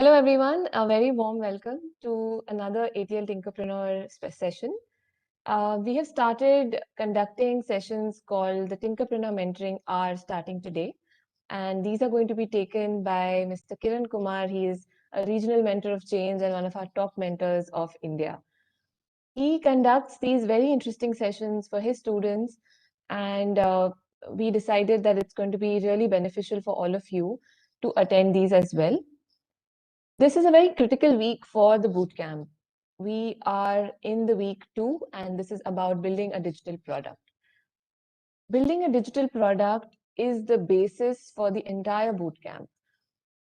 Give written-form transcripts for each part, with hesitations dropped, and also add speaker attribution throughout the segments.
Speaker 1: Hello everyone, a very warm welcome to another ATL Tinkerpreneur session. We have started conducting sessions called the Tinkerpreneur Mentoring Hour starting today. And these are going to be taken by Mr. Kiran Kumar. He is a regional mentor of change and one of our top mentors of India. He conducts these very interesting sessions for his students, and we decided that it's going to be really beneficial for all of you to attend these as well. This is a very critical week for the bootcamp. We are in the week 2, and this is about building a digital product. Building a digital product is the basis for the entire bootcamp.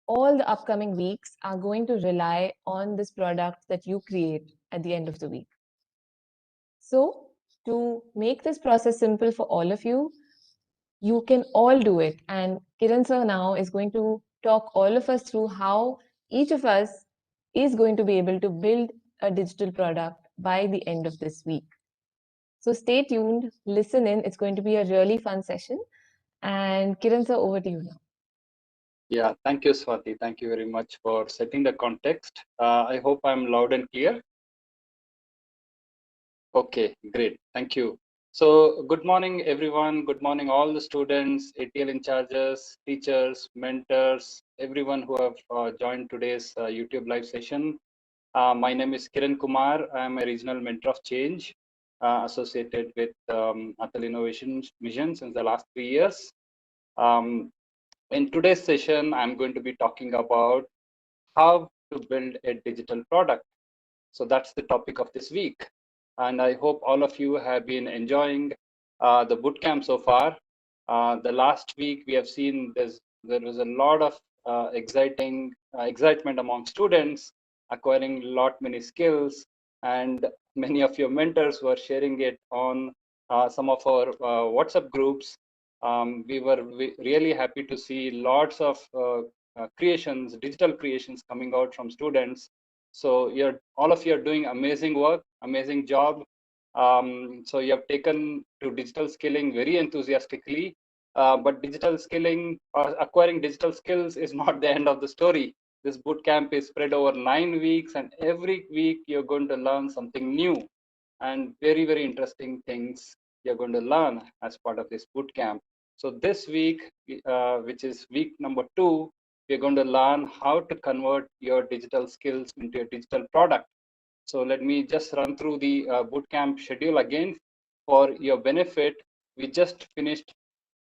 Speaker 1: All the upcoming weeks are going to rely on this product that you create at the end of the week. So, to make this process simple for all of you, you can all do it. And Kiran sir now is going to talk all of us through how each of us is going to be able to build a digital product by the end of this week. So stay tuned, listen in. It's going to be a really fun session. And Kiran sir, over to you now.
Speaker 2: Yeah, thank you, Swati. Thank you very much for setting the context. I hope I'm loud and clear. Okay, great. Thank you. So good morning, everyone. Good morning, all the students, ATL in charges, teachers, mentors, everyone who have joined today's YouTube live session. My name is Kiran Kumar. I'm a regional mentor of change associated with ATL Innovation Mission since the last 3 years. In today's session, I'm going to be talking about how to build a digital product. So that's the topic of this week. And I hope all of you have been enjoying the bootcamp so far. The last week we have seen there was a lot of excitement among students, acquiring many skills, and many of your mentors were sharing it on some of our WhatsApp groups. We were really happy to see lots of creations, digital creations coming out from students. So all of you are doing amazing work, amazing job. So you have taken to digital skilling very enthusiastically, but digital skilling or acquiring digital skills is not the end of the story. This bootcamp is spread over 9 weeks, and every week you're going to learn something new and very, very interesting things you're going to learn as part of this bootcamp. So this week, which is week number 2, we're going to learn how to convert your digital skills into a digital product. So let me just run through the bootcamp schedule again for your benefit. We just finished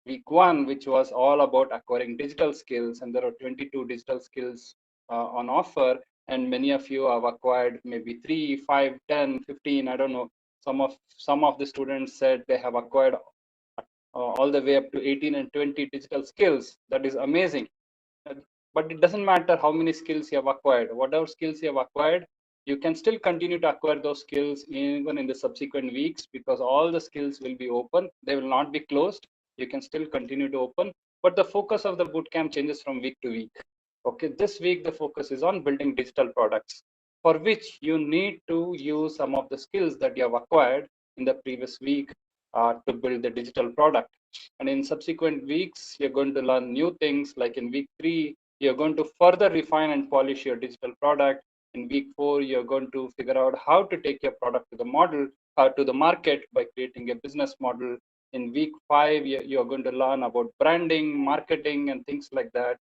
Speaker 2: week 1, which was all about acquiring digital skills, and there are 22 digital skills on offer, and many of you have acquired maybe 3, 5, 10, 15, I don't know. Some of the students said they have acquired all the way up to 18 and 20 digital skills. That is amazing. But it doesn't matter how many skills you have acquired. Whatever skills you have acquired, you can still continue to acquire those skills even in the subsequent weeks, because all the skills will be open. They will not be closed. You can still continue to open, but the focus of the bootcamp changes from week to week. Okay, this week the focus is on building digital products, for which you need to use some of the skills that you have acquired in the previous week to build the digital product. And in subsequent weeks, you're going to learn new things. Like in week 3, you're going to further refine and polish your digital product. In week 4, you're going to figure out how to take your product to the to the market by creating a business model. In week 5, you're going to learn about branding, marketing, and things like that.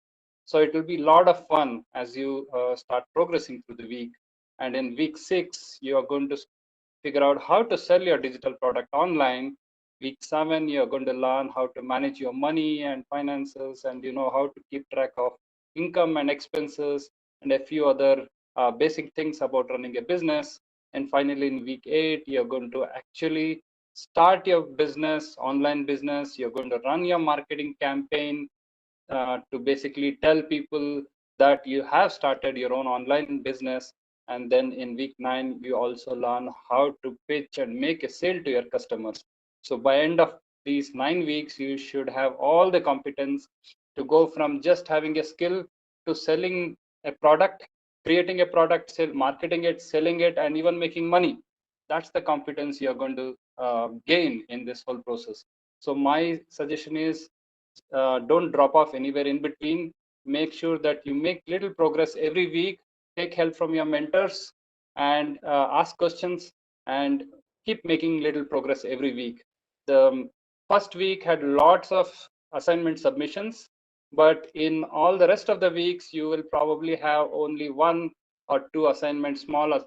Speaker 2: So it will be a lot of fun as you start progressing through the week. And in week 6, you are going to figure out how to sell your digital product online. Week 7, you're going to learn how to manage your money and finances, and how to keep track of income and expenses, and a few other basic things about running a business. And finally, in week 8, you're going to actually start your business, online business. You're going to run your marketing campaign to basically tell people that you have started your own online business. And then in week 9, you also learn how to pitch and make a sale to your customers. So by end of these 9 weeks, you should have all the competence to go from just having a skill to selling a product, creating a product, marketing it, selling it, and even making money. That's the competence you're going to gain in this whole process. So my suggestion is, don't drop off anywhere in between. make sure that you make little progress every week, take help from your mentors, and ask questions, and keep making little progress every week. The first week had lots of assignment submissions, but in all the rest of the weeks, you will probably have only one or two assignments, small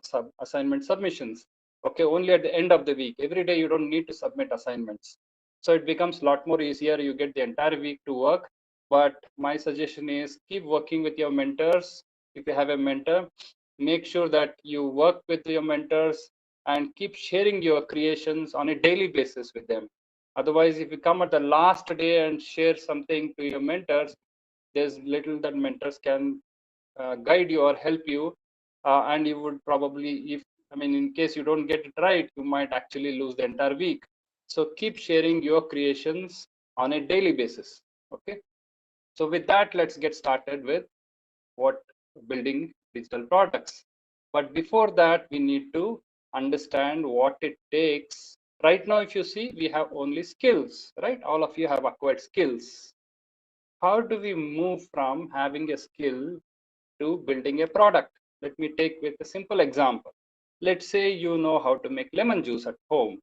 Speaker 2: assignment submissions. Okay, only at the end of the week. Every day you don't need to submit assignments. So it becomes a lot more easier. You get the entire week to work. But my suggestion is keep working with your mentors. If you have a mentor, make sure that you work with your mentors and keep sharing your creations on a daily basis with them. Otherwise, if you come at the last day and share something to your mentors, there's little that mentors can guide you or help you, and you would probably, if I mean, in case you don't get it right, you might actually lose the entire week. So keep sharing your creations on a daily basis. Okay, so with that, let's get started with what building digital products. But before that, we need to understand what it takes. Right now, if you see, we have only skills, right? All of you have acquired skills. How do we move from having a skill to building a product? Let me take with a simple example. Let's say you know how to make lemon juice at home.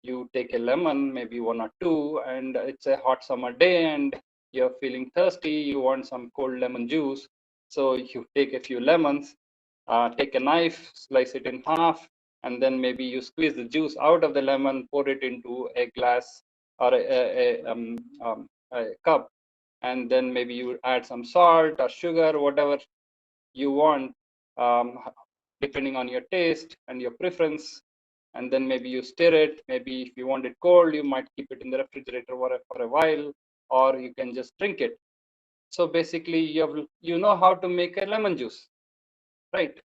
Speaker 2: You take a lemon, maybe one or two, and it's a hot summer day and you're feeling thirsty, you want some cold lemon juice. So you take a few lemons, take a knife, slice it in half, and then maybe you squeeze the juice out of the lemon, pour it into a glass or a cup, and then maybe you add some salt or sugar, whatever you want, um, depending on your taste and your preference. And then maybe you stir it. Maybe if you want it cold, you might keep it in the refrigerator for a while, or you can just drink it. So basically, you know how to make a lemon juice, right?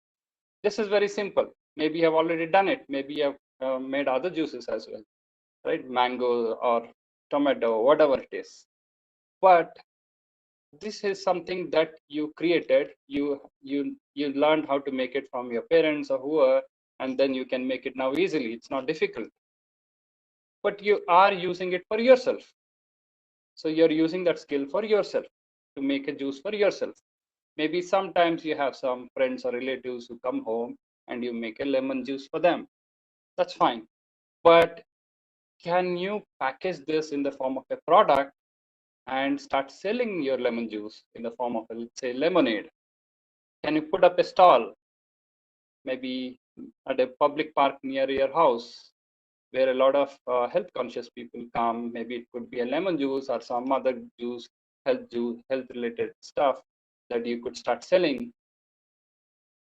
Speaker 2: This is very simple. Maybe you have already done it. Maybe you have made other juices as well, right? Mango or tomato, whatever it is. But this is something that you created. You learned how to make it from your parents or whoever, and then you can make it now easily. It's not difficult, but you are using it for yourself. So you're using that skill for yourself to make a juice for yourself. Maybe sometimes you have some friends or relatives who come home and you make a lemon juice for them. That's fine. But can you package this in the form of a product and start selling your lemon juice in the form of, let's say, lemonade? Can you put up a stall, maybe at a public park near your house, where a lot of health conscious people come? Maybe it could be a lemon juice or some other juice, health related stuff that you could start selling.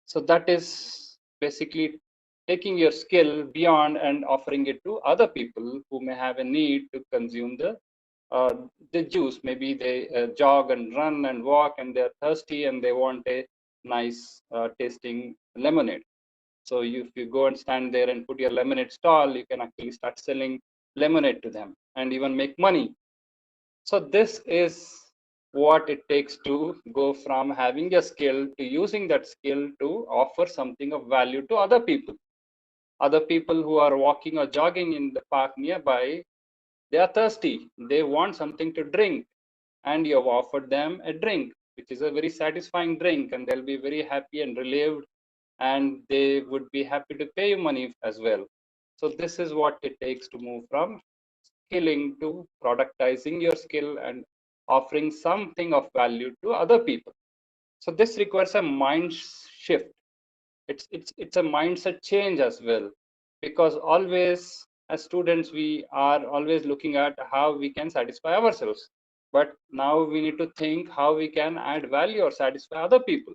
Speaker 2: So that is basically taking your skill beyond and offering it to other people who may have a need to consume the juice. Maybe they jog and run and walk and they're thirsty and they want a nice tasting lemonade. So if you go and stand there and put your lemonade stall, you can actually start selling lemonade to them and even make money. So this is what it takes to go from having a skill to using that skill to offer something of value to other people. Other people who are walking or jogging in the park nearby, they are thirsty. They want something to drink, and you have offered them a drink, which is a very satisfying drink, and they'll be very happy and relieved, and they would be happy to pay you money as well. So this is what it takes to move from skilling to productizing your skill and offering something of value to other people. So this requires a mind shift. It's a mindset change as well, because always as students we are always looking at how we can satisfy ourselves, but now we need to think how we can add value or satisfy other people.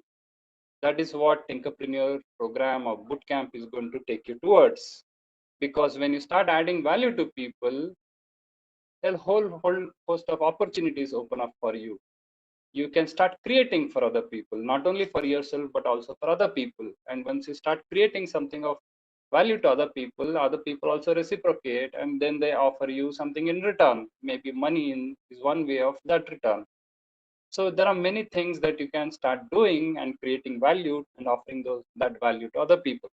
Speaker 2: That is what Tinkerpreneur program or bootcamp is going to take you towards. Because when you start adding value to people, a whole host of opportunities open up for you. You can start creating for other people, not only for yourself, but also for other people. And once you start creating something of value to other people also reciprocate, and then they offer you something in return. Maybe money is one way of that return. So there are many things that you can start doing and creating value and offering that value to other people.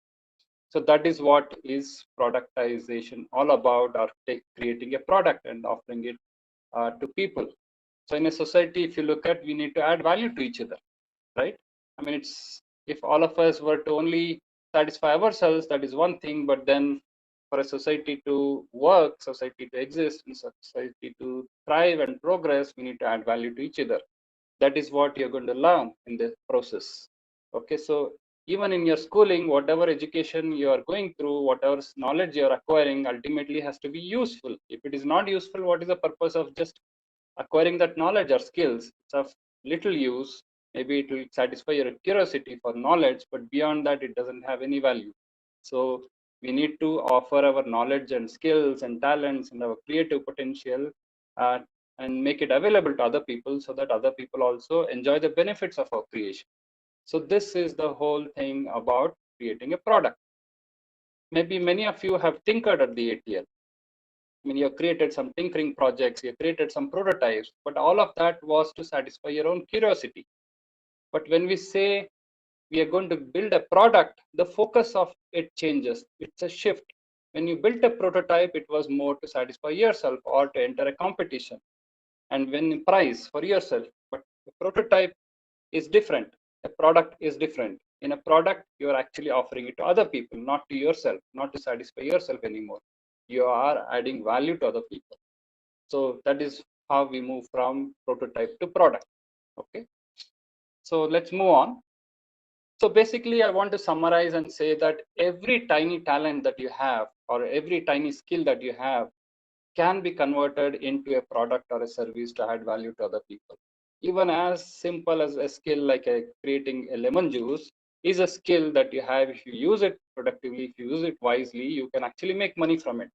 Speaker 2: So that is what is productization all about, or creating a product and offering it to people. So in a society, if you look at, we need to add value to each other, right? I mean, it's, if all of us were to only satisfy ourselves, that is one thing, but then for a society to work, society to exist, and society to thrive and progress, we need to add value to each other. That is what you're going to learn in the process. Okay, so even in your schooling, whatever education you are going through, whatever knowledge you're acquiring, ultimately has to be useful. If it is not useful, what is the purpose of just acquiring that knowledge or skills? It's of little use. Maybe it will satisfy your curiosity for knowledge, but beyond that, it doesn't have any value. So we need to offer our knowledge and skills and talents and our creative potential, uh, and make it available to other people, so that other people also enjoy the benefits of our creation. So this is the whole thing about creating a product. Maybe many of you have tinkered at the ATL. I mean, you have created some tinkering projects, you have created some prototypes, but all of that was to satisfy your own curiosity. But when we say we are going to build a product, the focus of it changes. It's a shift. When you built a prototype, it was more to satisfy yourself or to enter a competition and win a prize for yourself. But the prototype is different. A product is different. In a product, you are actually offering it to other people, not to yourself, not to satisfy yourself anymore. You are adding value to other people. So that is how we move from prototype to product. Okay. So let's move on. So basically, I want to summarize and say that every tiny talent that you have, or every tiny skill that you have, can be converted into a product or a service to add value to other people. Even as simple as a skill like creating a lemon juice is a skill that you have. If you use it productively, if you use it wisely, you can actually make money from it.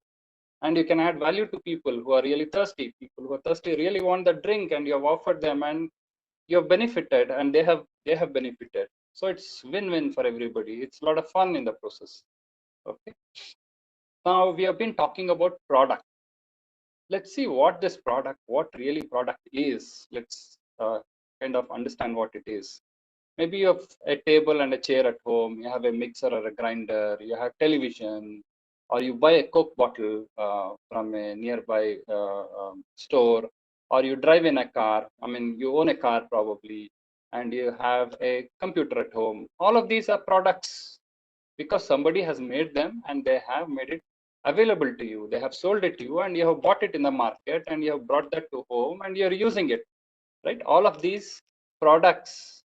Speaker 2: And you can add value to people who are really thirsty. People who are thirsty really want the drink, and you have offered them, and you have benefited, and they have benefited. So it's win-win for everybody. It's a lot of fun in the process. Okay. Now we have been talking about product. Let's see what this product, what really product is. Let's kind of understand what it is. Maybe you have a table and a chair at home. You have a mixer or a grinder. You have television, or you buy a Coke bottle from a nearby store, or you drive in a car. I mean, you own a car probably, and you have a computer at home. All of these are products because somebody has made them and they have made it available to you. They have sold it to you, and you have bought it in the market, and you have brought that to home, and you're using it, right? All of these products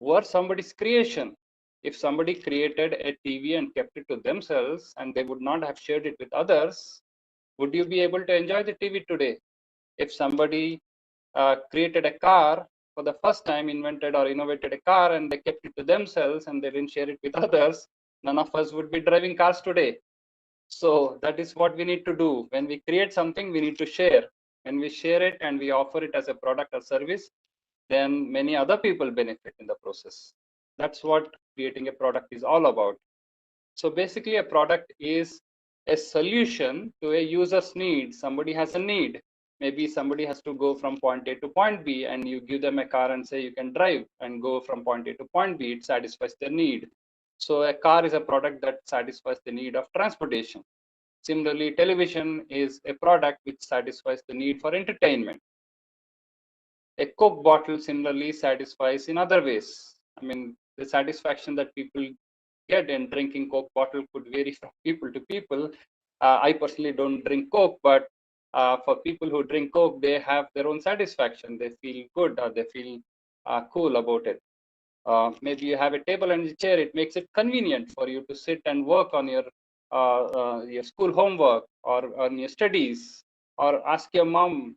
Speaker 2: were somebody's creation. If somebody created a TV and kept it to themselves and they would not have shared it with others, would you be able to enjoy the TV today? If somebody created a car for the first time, invented or innovated a car, and they kept it to themselves and they didn't share it with others, none of us would be driving cars today. So that is what we need to do. When we create something, we need to share. When we share it and we offer it as a product or service, then many other people benefit in the process. That's what creating a product is all about. So basically, a product is a solution to a user's need. Somebody has a need. Maybe somebody has to go from point A to point B, and you give them a car and say you can drive and go from point A to point B. It satisfies their need. So a car is a product that satisfies the need of transportation. Similarly, television is a product which satisfies the need for entertainment. A Coke bottle similarly satisfies in other ways. I mean, the satisfaction that people get in drinking Coke bottle could vary from people to people. I personally don't drink Coke, but for people who drink Coke, they have their own satisfaction. They feel good, or they feel cool about it. Maybe you have a table and a chair. It makes it convenient for you to sit and work on your school homework or on your studies, or ask your mom.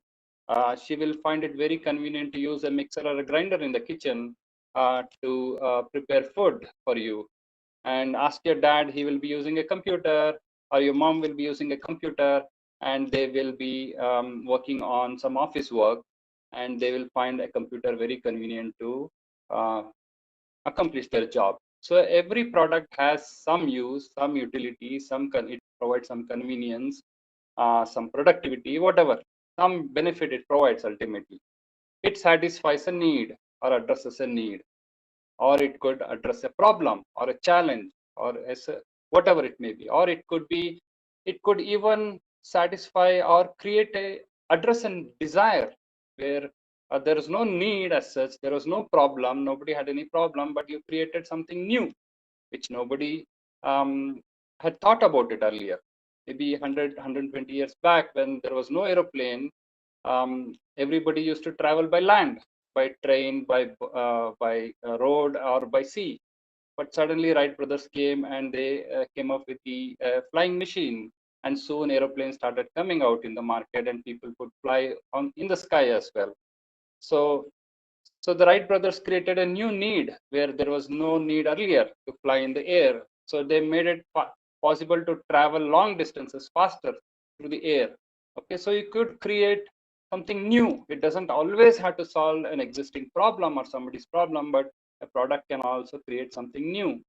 Speaker 2: She will find it very convenient to use a mixer or a grinder in the kitchen to prepare food for you. And ask your dad, he will be using a computer, or your mom will be using a computer, and they will be working on some office work, and they will find a computer very convenient to uh, accomplish their job. So every product has some use, some utility, it provides some convenience, some productivity, whatever, some benefit it provides ultimately. It satisfies a need or addresses a need, or it could address a problem or a challenge, or whatever it may be, or it could even satisfy or create a address and desire. where there is no need as such, there was no problem, nobody had any problem, but you created something new, which nobody had thought about it earlier. Maybe 100, 120 years back, when there was no aeroplane, everybody used to travel by land, by train, by road, or by sea. But suddenly Wright brothers came and they came up with the flying machine, and soon aeroplanes started coming out in the market, and people could fly in the sky as well. So the Wright brothers created a new need where there was no need earlier to fly in the air. So they made it possible to travel long distances faster through the air. Okay, so you could create something new. It doesn't always have to solve an existing problem or somebody's problem, but a product can also create something new.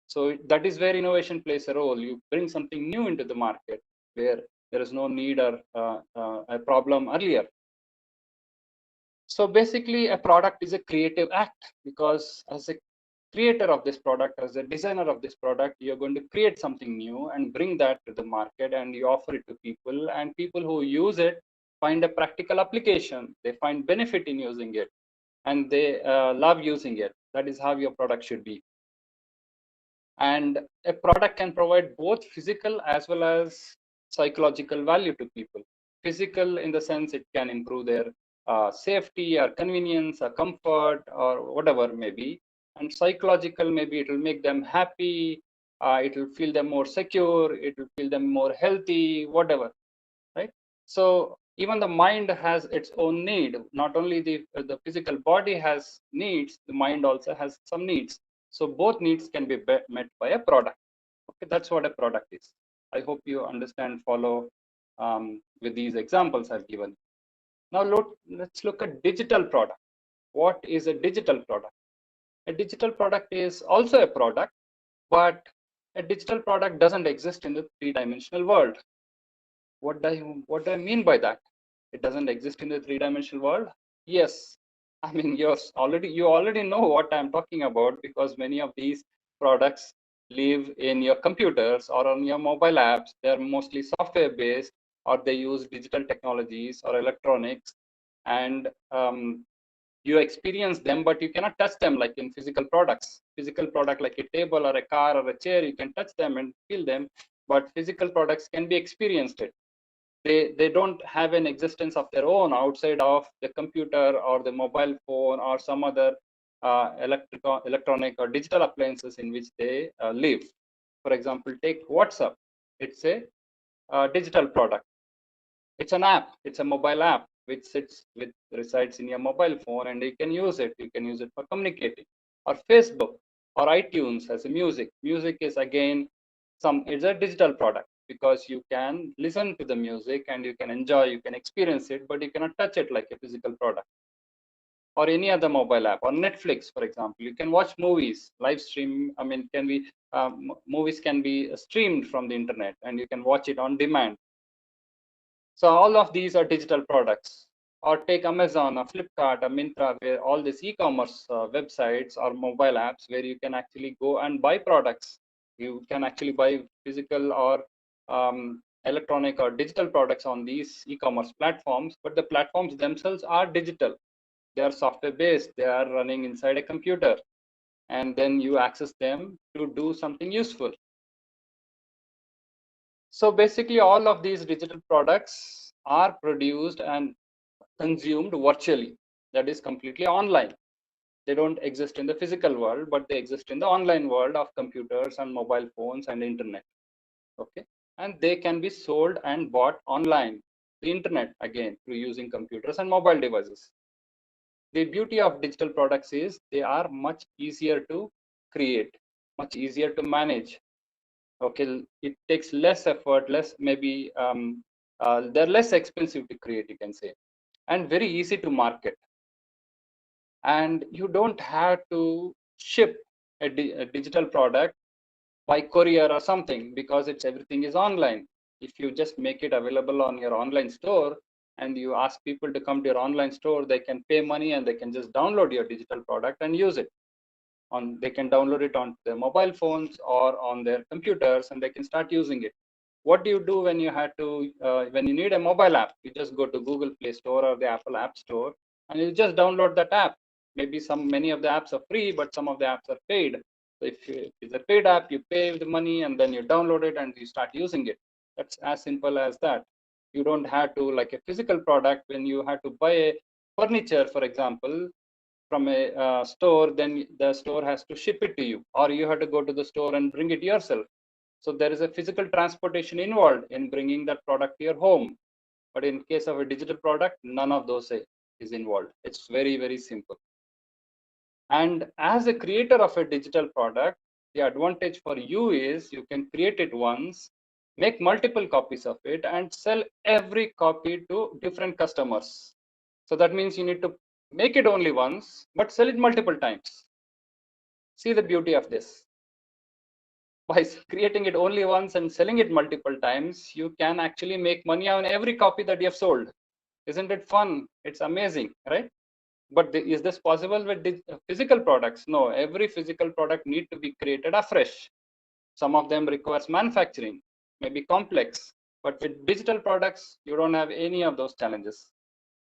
Speaker 2: So that is where innovation plays a role. You bring something new into the market where there is no need or a problem earlier. So basically, a product is a creative act, because as a creator of this product, as a designer of this product, you're going to create something new and bring that to the market, and you offer it to people, and people who use it find a practical application. They find benefit in using it, and they love using it. That is how your product should be. And a product can provide both physical as well as psychological value to people. Physical in the sense it can improve their safety or convenience or comfort or whatever maybe. And psychological, maybe it will make them happy, it will feel them more secure, it will feel them more healthy, whatever, right? So even the mind has its own need. Not only the physical body has needs, the mind also has some needs. So both needs can be met by a product. Okay, that's what a product is. I hope you understand, follow with these examples I've given. Now let's look at digital product. What is a digital product? A digital product is also a product, but a digital product doesn't exist in the three-dimensional world. What do I mean by that? It doesn't exist in the three-dimensional world? Yes. I mean, you already know what I'm talking about, because many of these products live in your computers or on your mobile apps. They're mostly software based, or they use digital technologies or electronics, and you experience them, but you cannot touch them like in physical products. Physical product like a table or a car or a chair, you can touch them and feel them, but physical products can be experienced. They don't have an existence of their own outside of the computer or the mobile phone or some other electronic or digital appliances in which they live. For example, take WhatsApp. It's a digital product. It's an app. It's a mobile app which resides in your mobile phone, and you can use it. You can use it for communicating. Or Facebook or iTunes as a music. Music is again it's a digital product, because you can listen to the music and you can enjoy, you can experience it, but you cannot touch it like a physical product. Or any other mobile app, or Netflix, for example, you can watch movies, live stream. I mean, movies can be streamed from the internet, and you can watch it on demand. So all of these are digital products. Or take Amazon or Flipkart or Myntra, where all these e-commerce websites or mobile apps where you can actually go and buy products. You can actually buy physical or electronic or digital products on these e-commerce platforms, but the platforms themselves are digital. They are software based. They are running inside a computer, and then you access them to do something useful. So basically, all of these digital products are produced and consumed virtually. That is completely online. They don't exist in the physical world, but they exist in the online world of computers and mobile phones and internet. Okay, and they can be sold and bought online, the internet, again, through using computers and mobile devices. The beauty of digital products is they are much easier to create, much easier to manage. Okay, it takes less effort, less maybe they're less expensive to create, you can say, and very easy to market. And you don't have to ship a digital product by courier or something, because everything is online. If you just make it available on your online store and you ask people to come to your online store, they can pay money and they can just download your digital product and use it. They can download it on their mobile phones or on their computers, and they can start using it. What do you do when you had to, when you need a mobile app? You just go to Google Play Store or the Apple App Store, and you just download that app. Maybe many of the apps are free, but some of the apps are paid. So if it's a paid app, you pay the money and then you download it and you start using it. That's as simple as that. You don't have to, like a physical product, when you have to buy a furniture, for example, from a store, then the store has to ship it to you, or you have to go to the store and bring it yourself. So there is a physical transportation involved in bringing that product to your home. But in case of a digital product, none of those is involved. It's very, very simple. And as a creator of a digital product, the advantage for you is you can create it once, make multiple copies of it, and sell every copy to different customers. So that means you need to make it only once, but sell it multiple times. See the beauty of this. By creating it only once and selling it multiple times, you can actually make money on every copy that you have sold. Isn't it fun? It's amazing, right? But is this possible with physical products? No, every physical product need to be created afresh. Some of them requires manufacturing, maybe complex, but with digital products, you don't have any of those challenges.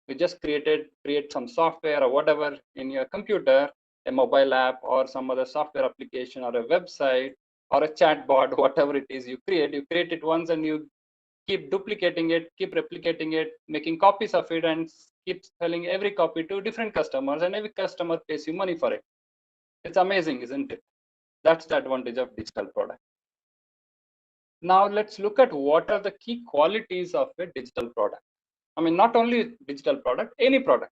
Speaker 2: You just create some software or whatever in your computer, a mobile app or some other software application or a website or a chatbot, whatever it is you create it once and you keep duplicating it, keep replicating it, making copies of it, and keep selling every copy to different customers, and every customer pays you money for it. It's amazing, isn't it? That's the advantage of digital product. Now let's look at what are the key qualities of a digital product. I mean, not only digital product, any product.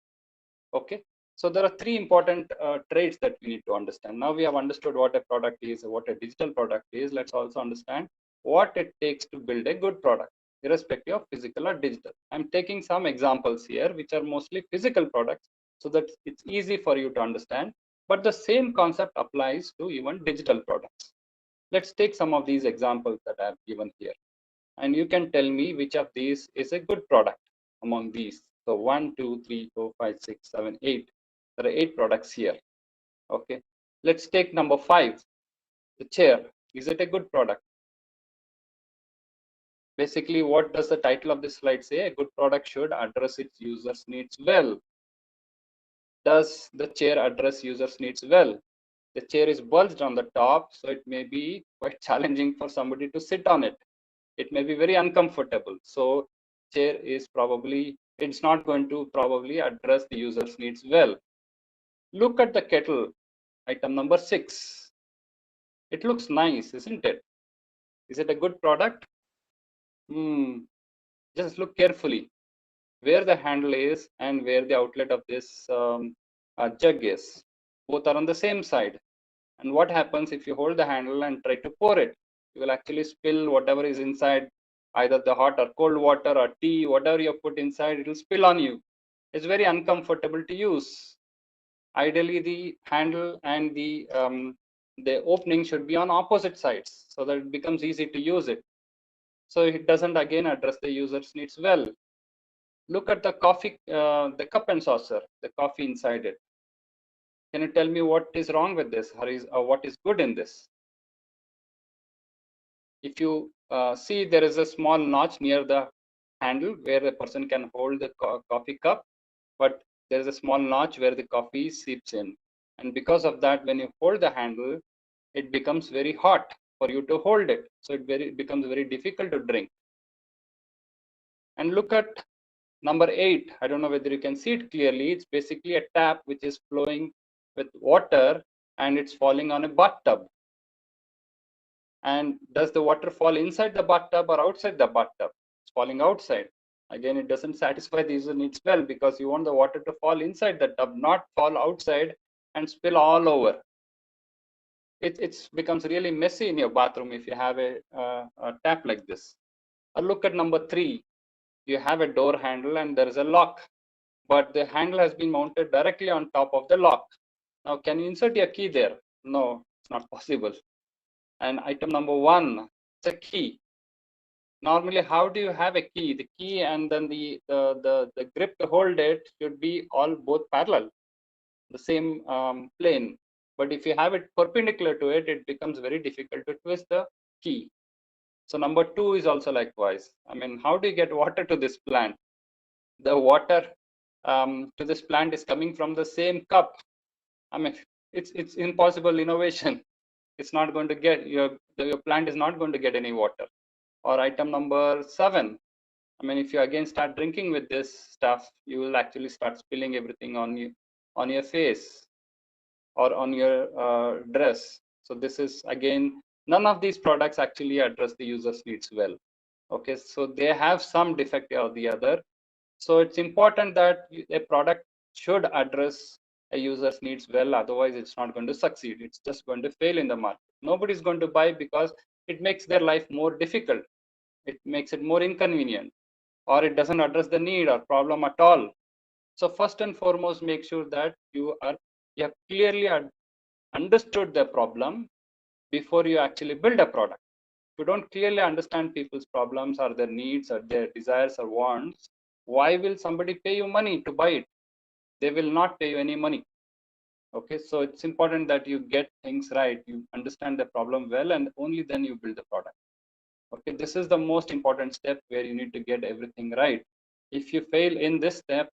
Speaker 2: Okay. So there are three important traits that we need to understand. Now we have understood what a product is, what a digital product is. Let's also understand what it takes to build a good product, irrespective of physical or digital. I'm taking some examples here, which are mostly physical products, so that it's easy for you to understand. But the same concept applies to even digital products. Let's take some of these examples that I have given here. And you can tell me which of these is a good product among these. So 1, 2, 3, 4, 5, 6, 7, 8. There are 8 products here. Okay. Let's take number 5, the chair. Is it a good product? Basically, what does the title of this slide say? A good product should address its users' needs well. Does the chair address users' needs well? The chair is bulged on the top, so it may be quite challenging for somebody to sit on it. It may be very uncomfortable. So chair is probably, it's not going to probably address the user's needs well. Look at the kettle, item number 6. It looks nice, isn't it? Is it a good product? Just look carefully where the handle is and where the outlet of this jug is. Both are on the same side. And what happens if you hold the handle and try to pour it? You will actually spill whatever is inside, either the hot or cold water or tea, whatever you put inside, it will spill on you. It's very uncomfortable to use. Ideally, the handle and the opening should be on opposite sides so that it becomes easy to use it. So it doesn't again address the user's needs well. Look at the coffee, the cup and saucer, the coffee inside it. Can you tell me what is wrong with this, or what is good in this? If you see, there is a small notch near the handle where a person can hold the coffee cup, but there is a small notch where the coffee seeps in. And because of that, when you hold the handle, it becomes very hot for you to hold it. So it becomes very difficult to drink. And look at number 8. I don't know whether you can see it clearly. It's basically a tap which is flowing with water and it's falling on a bathtub. And does the water fall inside the bathtub or outside the bathtub? It's falling outside. Again, it doesn't satisfy the user needs well, because you want the water to fall inside the tub, not fall outside and spill all over. It becomes really messy in your bathroom if you have a tap like this. Or look at number 3. You have a door handle and there is a lock, but the handle has been mounted directly on top of the lock. Now, can you insert your key there? No, it's not possible. And item number 1, it's a key. Normally, how do you have a key? The key and then the grip to hold it should be all both parallel, the same plane. But if you have it perpendicular to it, it becomes very difficult to twist the key. So number 2 is also likewise. I mean, how do you get water to this plant? The water to this plant is coming from the same cup. I mean, it's impossible innovation. It's not going to get your plant is not going to get any water. Or item number 7. I mean, if you again start drinking with this stuff, you will actually start spilling everything on your face or on your dress. So this is again, none of these products actually address the user's needs well. Okay, so they have some defect or the other. So it's important that a product should address a user's needs well, otherwise it's not going to succeed. It's just going to fail in the market. Nobody's going to buy because it makes their life more difficult. It makes it more inconvenient, or it doesn't address the need or problem at all. So first and foremost, make sure that you have clearly understood the problem before you actually build a product. If you don't clearly understand people's problems or their needs or their desires or wants, why will somebody pay you money to buy it? They will not pay you any money. Okay, so it's important that you get things right, you understand the problem well, and only then you build the product. Okay, this is the most important step where you need to get everything right. If you fail in this step,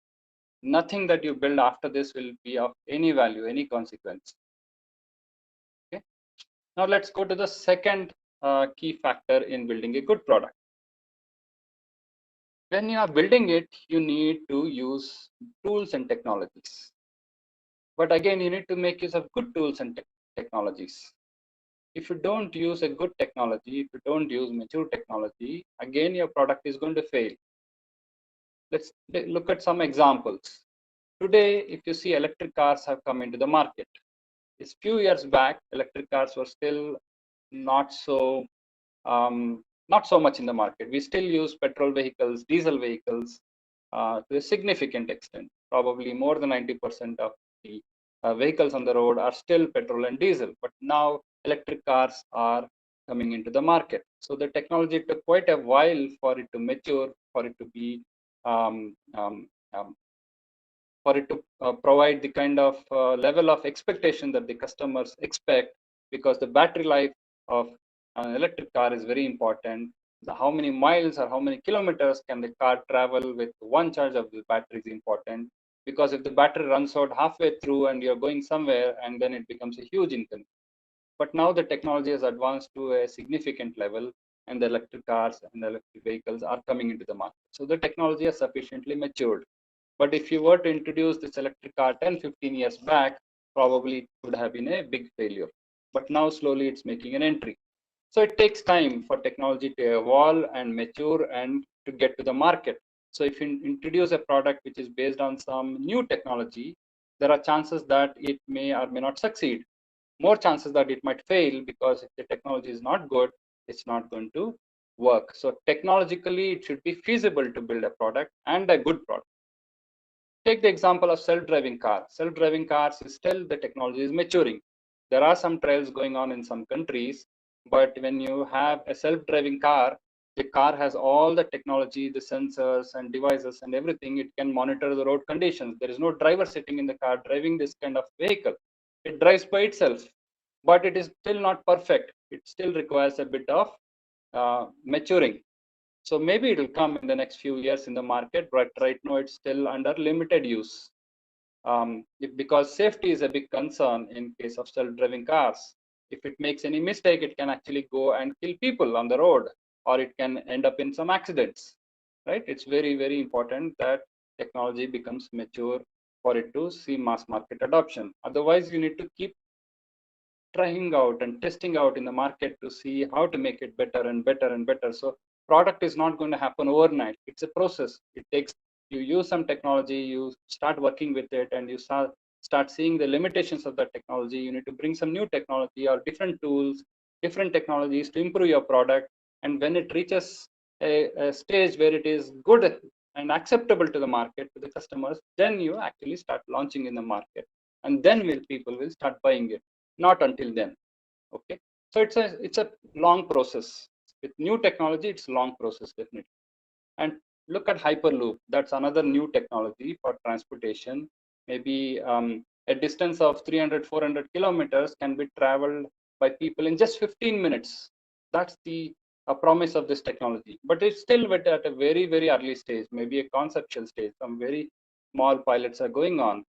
Speaker 2: nothing that you build after this will be of any value, any consequence. Okay, now let's go to the second key factor in building a good product. When you are building it, you need to use tools and technologies. But again, you need to make use of good tools and technologies. If you don't use a good technology, if you don't use mature technology, again, your product is going to fail. Let's look at some examples. Today, if you see, electric cars have come into the market. A few years back, electric cars were still not so not so much in the market. We still use petrol vehicles, diesel vehicles to a significant extent. Probably more than 90% of the vehicles on the road are still petrol and diesel. But now electric cars are coming into the market. So the technology took quite a while for it to mature, for it to be um, um, um, for it to provide the kind of level of expectation that the customers expect, because the battery life of an electric car is very important. How many miles or how many kilometers can the car travel with one charge of the battery is important, because if the battery runs out halfway through and you're going somewhere, and then it becomes a huge inconvenience. But now the technology has advanced to a significant level, and the electric cars and the electric vehicles are coming into the market. So the technology has sufficiently matured. But if you were to introduce this electric car 10, 15 years back, probably it would have been a big failure. But now slowly it's making an entry. So it takes time for technology to evolve and mature and to get to the market. So if you introduce a product which is based on some new technology, there are chances that it may or may not succeed. More chances that it might fail, because if the technology is not good, it's not going to work. So technologically, it should be feasible to build a product, and a good product. Take the example of self-driving cars. Self-driving cars is still, the technology is maturing. There are some trials going on in some countries, but when you have a self-driving car, the car has all the technology, the sensors and devices and everything. It can monitor the road conditions. There is no driver sitting in the car driving this kind of vehicle. It drives by itself, but it is still not perfect. It still requires a bit of maturing. So maybe it will come in the next few years in the market, but right now it's still under limited use. Because safety is a big concern in case of self-driving cars. If it makes any mistake, it can actually go and kill people on the road, or it can end up in some accidents, right? It's very, very important that technology becomes mature for it to see mass market adoption. Otherwise, you need to keep trying out and testing out in the market to see how to make it better and better and better. So product is not going to happen overnight. It's a process. It takes, you use some technology, you start working with it, and you start seeing the limitations of that technology. You need to bring some new technology or different tools, different technologies to improve your product. And when it reaches a stage where it is good and acceptable to the market, to the customers, then you actually start launching in the market, and then people will start buying it. Not until then. Okay, so it's a long process. With new technology, it's a long process, definitely. And look at hyperloop. That's another new technology for transportation. Maybe a distance of 300, 400 kilometers can be traveled by people in just 15 minutes. That's the a promise of this technology, but it's still at a very, very early stage, maybe a conceptual stage. Some very small pilots are going on,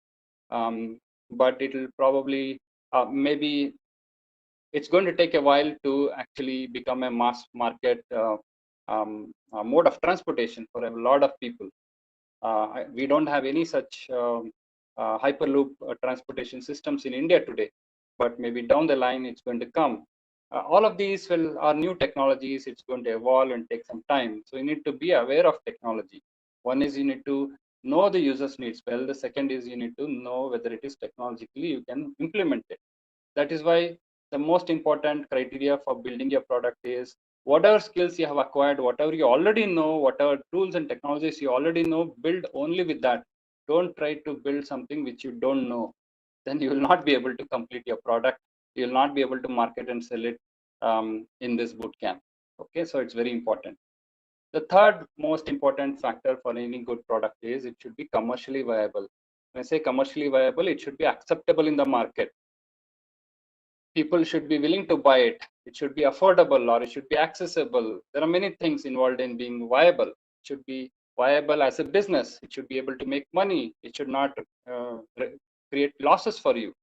Speaker 2: but it will probably maybe it's going to take a while to actually become a mass market mode of transportation for a lot of people. We don't have any such hyperloop transportation systems in India today, but maybe down the line it's going to come. All of these are new technologies. It's going to evolve and take some time. So you need to be aware of technology. One is you need to know the user's needs well. The second is you need to know whether it is technologically you can implement it. That is why the most important criteria for building your product is whatever skills you have acquired, whatever you already know, whatever tools and technologies you already know, build only with that. Don't try to build something which you don't know. Then you will not be able to complete your product. You will not be able to market and sell it in this bootcamp. Okay, so it's very important. The third most important factor for any good product is it should be commercially viable. When I say commercially viable, it should be acceptable in the market. People should be willing to buy it. It should be affordable, or it should be accessible. There are many things involved in being viable. It should be viable as a business. It should be able to make money. It should not create losses for you.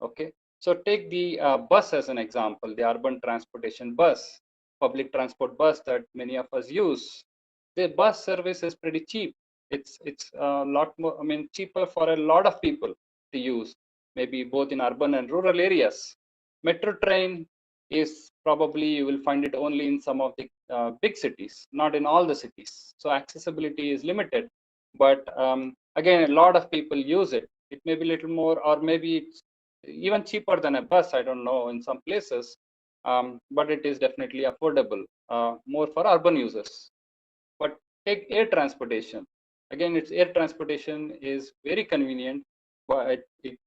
Speaker 2: Okay, so take the bus as an example, the urban transportation bus, public transport bus that many of us use. The bus service is pretty cheap. It's a lot more, I mean, cheaper for a lot of people to use, maybe both in urban and rural areas. Metro train is probably you will find it only in some of the big cities, not in all the cities. So accessibility is limited, but again, a lot of people use it. It may be a little more, or maybe it's even cheaper than a bus. I don't know in some places, but it is definitely affordable, more for urban users. But take air transportation. Again, it's air transportation is very convenient, but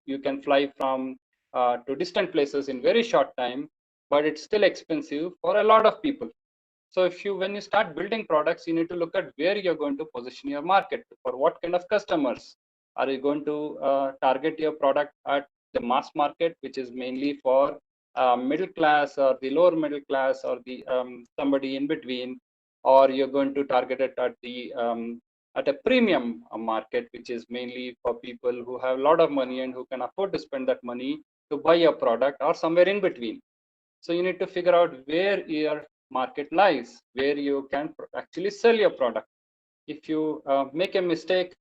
Speaker 2: you can fly from to distant places in very short time, but it's still expensive for a lot of people. So when you start building products, you need to look at where you're going to position your market, for what kind of customers. Are you going to target your product at the mass market, which is mainly for middle class or the lower middle class, or the somebody in between, or you're going to target it at the at a premium market, which is mainly for people who have a lot of money and who can afford to spend that money to buy a product, or somewhere in between. So you need to figure out where your market lies, where you can actually sell your product. If you make a mistake,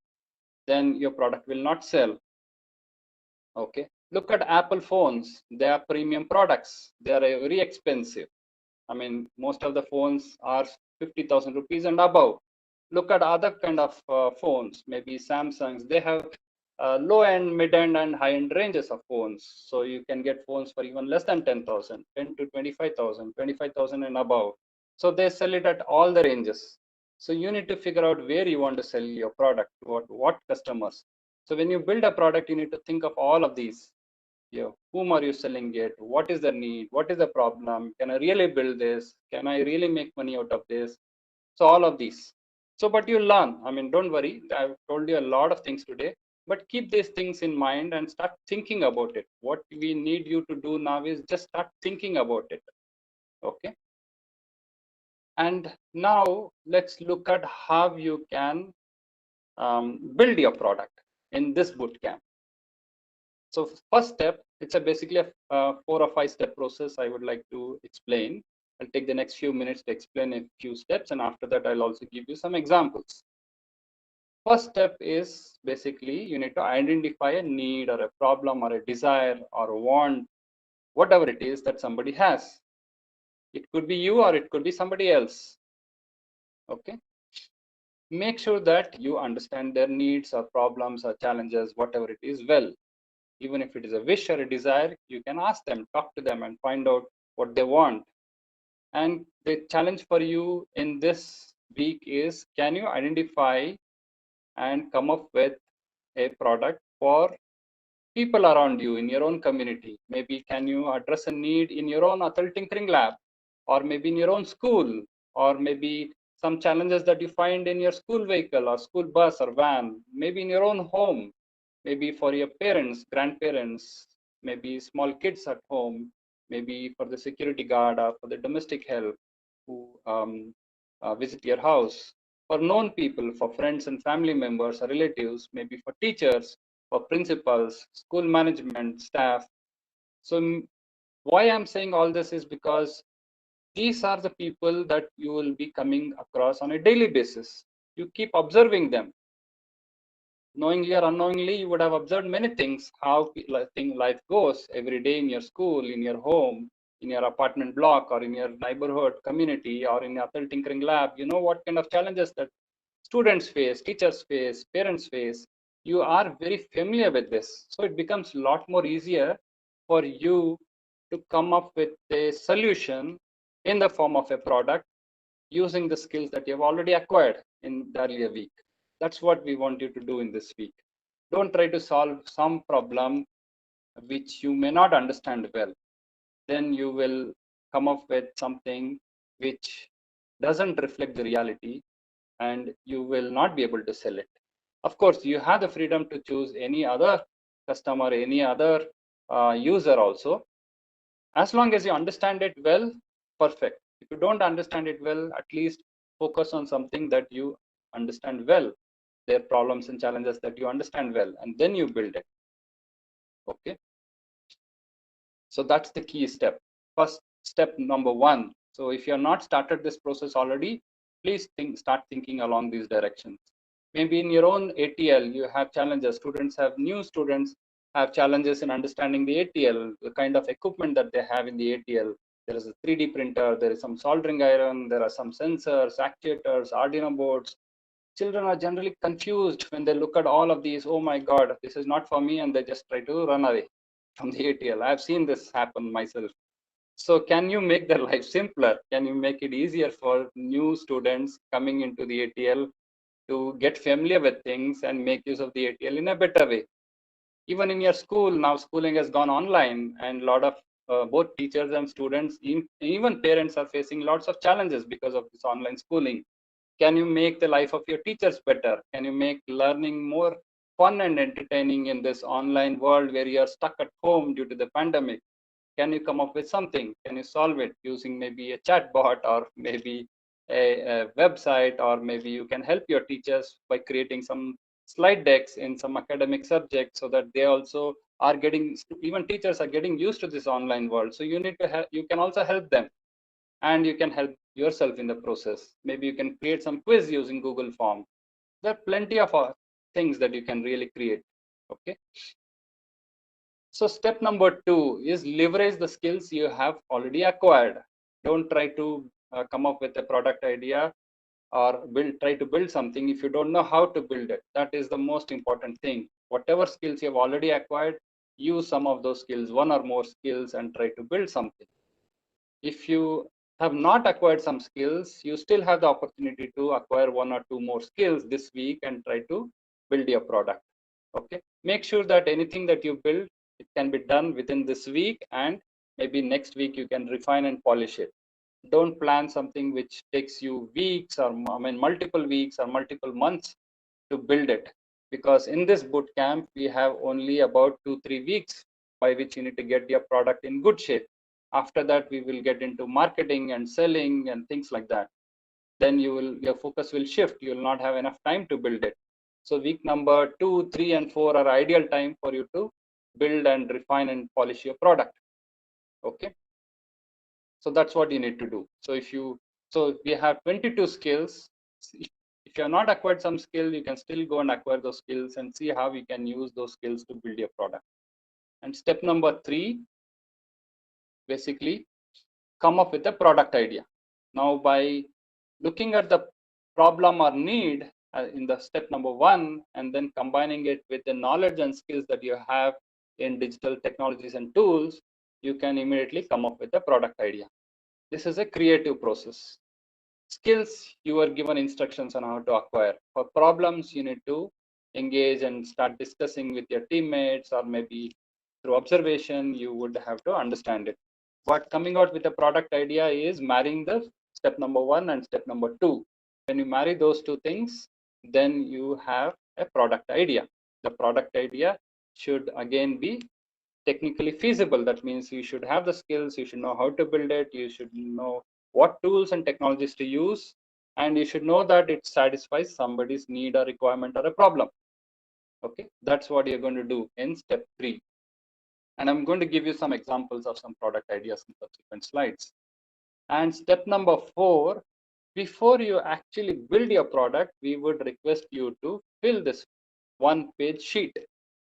Speaker 2: then your product will not sell. Okay, look at Apple phones. They are premium products. They are very expensive. I mean, most of the phones are 50,000 rupees and above. Look at other kind of phones, maybe Samsungs. They have low-end, mid-end, and high-end ranges of phones. So you can get phones for even less than 10,000, 10 to 25,000, 25,000 and above. So they sell it at all the ranges. So you need to figure out where you want to sell your product, what customers. So when you build a product, you need to think of all of these. Whom are you selling it? What is the need? What is the problem? Can I really build this? Can I really make money out of this? So all of these. So, but you learn. I mean, don't worry. I've told you a lot of things today, but keep these things in mind and start thinking about it. What we need you to do now is just start thinking about it. Okay. And now let's look at how you can build your product in this bootcamp. So first step, it's basically a 4 or 5 step process I would like to explain. I'll take the next few minutes to explain a few steps, and after that I'll also give you some examples. First step is basically you need to identify a need or a problem or a desire or a want, whatever it is that somebody has. It could be you or it could be somebody else. Okay. Make sure that you understand their needs or problems or challenges, whatever it is, well. Even if it is a wish or a desire, you can ask them, talk to them, and find out what they want. And the challenge for you in this week is, can you identify and come up with a product for people around you in your own community? Maybe can you address a need in your own ATL tinkering lab, or maybe in your own school, or maybe some challenges that you find in your school vehicle or school bus or van, maybe in your own home, maybe for your parents, grandparents, maybe small kids at home, maybe for the security guard or for the domestic help, who visit your house, for known people, for friends and family members or relatives, maybe for teachers, for principals, school management, staff. So why I'm saying all this is because these are the people that you will be coming across on a daily basis. You keep observing them. Knowingly or unknowingly, you would have observed many things, how life goes every day in your school, in your home, in your apartment block, or in your neighborhood community, or in your tinkering lab. You know what kind of challenges that students face, teachers face, parents face. You are very familiar with this. So it becomes a lot more easier for you to come up with a solution in the form of a product using the skills that you have already acquired in the earlier week. That's what we want you to do in this week. Don't try to solve some problem which you may not understand well. Then you will come up with something which doesn't reflect the reality and you will not be able to sell it. Of course, you have the freedom to choose any other customer, any other user also. As long as you understand it well, perfect. If you don't understand it well, at least focus on something that you understand well, their problems and challenges that you understand well, and then you build it. Okay. So that's the key step. First step number one. So if you have not started this process already, please start thinking along these directions. Maybe in your own ATL, you have challenges. New students have challenges in understanding the ATL, the kind of equipment that they have in the ATL. There is a 3D printer, there is some soldering iron, there are some sensors, actuators, Arduino boards. Children are generally confused when they look at all of these. Oh my God, this is not for me, and they just try to run away from the ATL. I've seen this happen myself. So can you make their life simpler? Can you make it easier for new students coming into the ATL to get familiar with things and make use of the ATL in a better way? Even in your school, now schooling has gone online, and a lot of both teachers and students, even parents are facing lots of challenges because of this online schooling. Can you make the life of your teachers better? Can you make learning more fun and entertaining in this online world where you are stuck at home due to the pandemic? Can you come up with something? Can you solve it using maybe a chatbot or maybe a website, or maybe you can help your teachers by creating some slide decks in some academic subjects so that they also are getting, even teachers are getting used to this online world. So you need to help, you can also help them, and you can help yourself in the process. Maybe you can create some quiz using Google Form. There are plenty of things that you can really create. Okay. So step number 2 is leverage the skills you have already acquired. Don't try to come up with a product idea or try to build something if you don't know how to build it. That is the most important thing. Whatever skills you have already acquired, use some of those skills, one or more skills, and try to build something. If you have not acquired some skills, you still have the opportunity to acquire one or two more skills this week and try to build your product. Okay. Make sure that anything that you build, it can be done within this week, and maybe next week you can refine and polish it. Don't plan something which takes you weeks, or multiple weeks or multiple months to build it, because in this boot camp we have only about 2-3 weeks by which you need to get your product in good shape. After that, we will get into marketing and selling and things like that. Then your focus will shift. You will not have enough time to build it. So week number 2, 3, and 4 are ideal time for you to build and refine and polish your product. Okay. So that's what you need to do. So we have 22 skills. If you have not acquired some skill, you can still go and acquire those skills and see how you can use those skills to build your product. And step number 3, basically, come up with a product idea. Now, by looking at the problem or need in the step number 1, and then combining it with the knowledge and skills that you have in digital technologies and tools, you can immediately come up with a product idea. This is a creative process. Skills, you are given instructions on how to acquire. For problems, you need to engage and start discussing with your teammates, or maybe through observation, you would have to understand it. But coming out with a product idea is marrying the step number 1 and step number 2. When you marry those two things, then you have a product idea. The product idea should again be technically feasible. That means you should have the skills, you should know how to build it, you should know what tools and technologies to use, and you should know that it satisfies somebody's need or requirement or a problem. Okay, that's what you're going to do in step 3. And I'm going to give you some examples of some product ideas in subsequent slides. And step number 4, before you actually build your product, we would request you to fill this one-page sheet.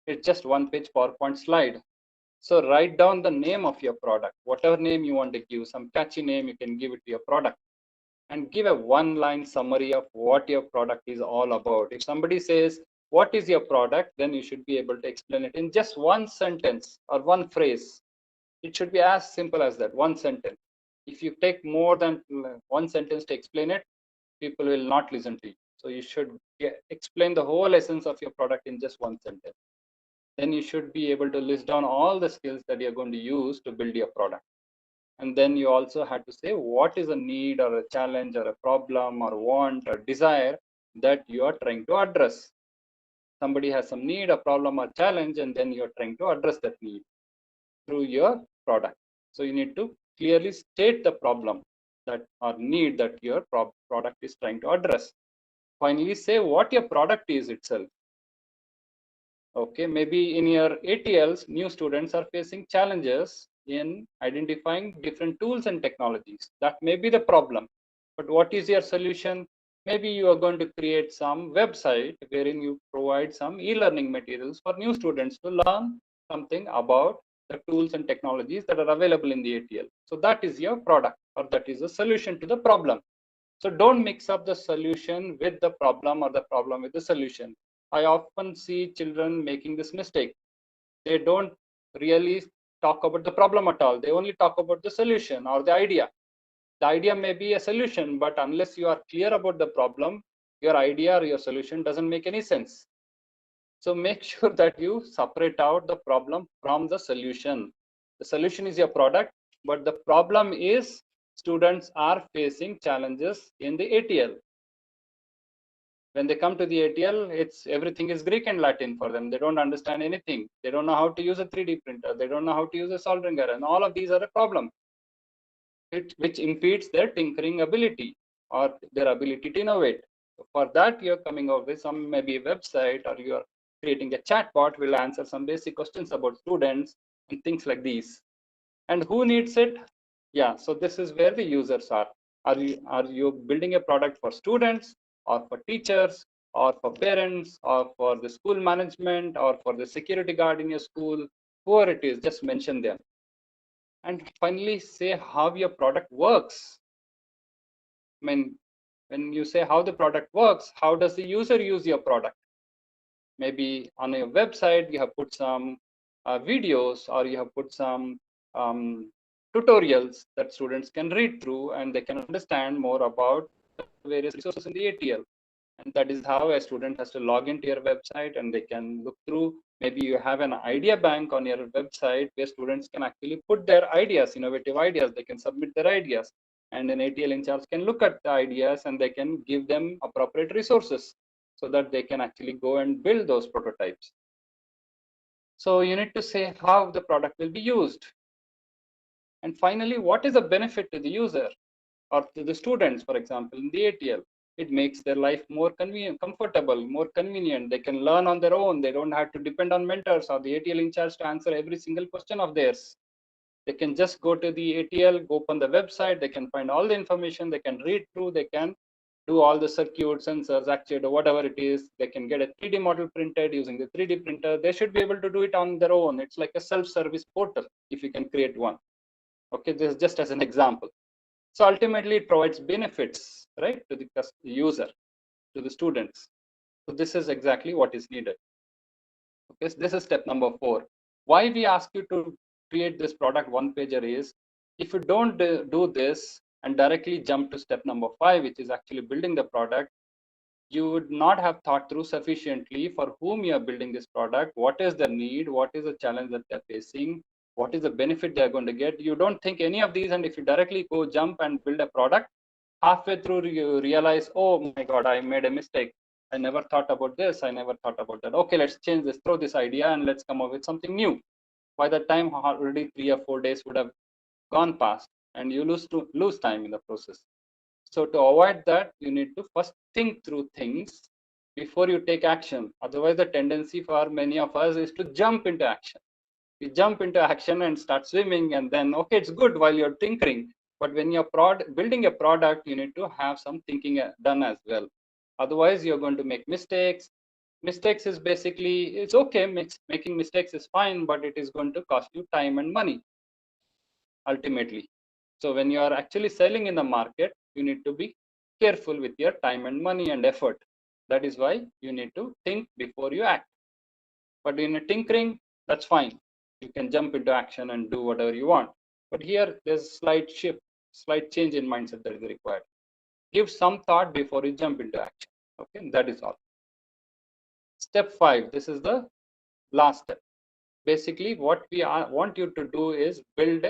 Speaker 2: It's just one-page PowerPoint slide. So write down the name of your product, whatever name you want to give, some catchy name you can give it to your product, and give a one-line summary of what your product is all about. If somebody says, what is your product? Then you should be able to explain it in just one sentence or one phrase. It should be as simple as that, one sentence. If you take more than one sentence to explain it, people will not listen to you. So you should explain the whole essence of your product in just one sentence. Then you should be able to list down all the skills that you're going to use to build your product. And then you also had to say what is a need or a challenge or a problem or want or desire that you are trying to address. Somebody has some need, a problem or challenge, and then you're trying to address that need through your product. So you need to clearly state the problem that or need that your product is trying to address. Finally, say what your product is itself. Okay, maybe in your ATLs, new students are facing challenges in identifying different tools and technologies. That may be the problem. But what is your solution? Maybe you are going to create some website wherein you provide some e-learning materials for new students to learn something about the tools and technologies that are available in the ATL. So that is your product, or that is a solution to the problem. So don't mix up the solution with the problem or the problem with the solution. I often see children making this mistake. They don't really talk about the problem at all. They only talk about the solution or the idea. The idea may be a solution, but unless you are clear about the problem, your idea or your solution doesn't make any sense. So make sure that you separate out the problem from the solution. The solution is your product, but the problem is students are facing challenges in the ATL. When they come to the ATL, it's everything is Greek and Latin for them. They don't understand anything. They don't know how to use a 3D printer. They don't know how to use a soldering iron. And all of these are a problem, which impedes their tinkering ability or their ability to innovate. So for that, you're coming up with some maybe a website, or you're creating a chatbot will answer some basic questions about students and things like these. And who needs it? Yeah, so this is where the users are. Are you building a product for students, or for teachers, or for parents, or for the school management, or for the security guard in your school? Whoever it is, just mention them. And finally, say how your product works. I mean, when you say how the product works, how does the user use your product? Maybe on a website, you have put some videos, or you have put some tutorials that students can read through, and they can understand more about various resources in the ATL. And that is how a student has to log into your website, and they can look through. Maybe you have an idea bank on your website where students can actually put their ideas, innovative ideas. They can submit their ideas, and an ATL in charge can look at the ideas, and they can give them appropriate resources so that they can actually go and build those prototypes. So you need to say how the product will be used. And finally, what is the benefit to the user or to the students, for example, in the ATL? It makes their life more convenient, comfortable, more convenient. They can learn on their own. They don't have to depend on mentors or the ATL in charge to answer every single question of theirs. They can just go to the ATL, go open the website. They can find all the information. They can read through. They can do all the circuits, sensors, actuator, whatever it is. They can get a 3D model printed using the 3D printer. They should be able to do it on their own. It's like a self-service portal if you can create one. Okay, this is just as an example. So ultimately, it provides benefits, right, to the user, to the students. So this is exactly what is needed. Okay, so this is step number 4. Why we ask you to create this product one pager is, if you don't do this and directly jump to step number 5, which is actually building the product, you would not have thought through sufficiently for whom you are building this product, what is the need, what is the challenge that they're facing, what is the benefit they're going to get. You don't think any of these, and if you directly go jump and build a product, halfway through you realize, oh my God, I made a mistake. I never thought about this. I never thought about that. Okay, let's change this, throw this idea, and let's come up with something new. By the time already 3 or 4 days would have gone past, and you lose time in the process. So to avoid that, you need to first think through things before you take action. Otherwise, the tendency for many of us is to jump into action. You jump into action and start swimming, and then okay, it's good while you're tinkering, but when you're building a product, you need to have some thinking done as well. Otherwise, you're going to make mistakes. Mistakes is basically, it's okay, making mistakes is fine, but it is going to cost you time and money ultimately. So when you are actually selling in the market, you need to be careful with your time and money and effort. That is why you need to think before you act. But in a tinkering, that's fine. You can jump into action and do whatever you want. But here, there's slight shift, slight change in mindset that is required. Give some thought before you jump into action. Okay, that is all. Step 5, this is the last step. Basically, what we want you to do is build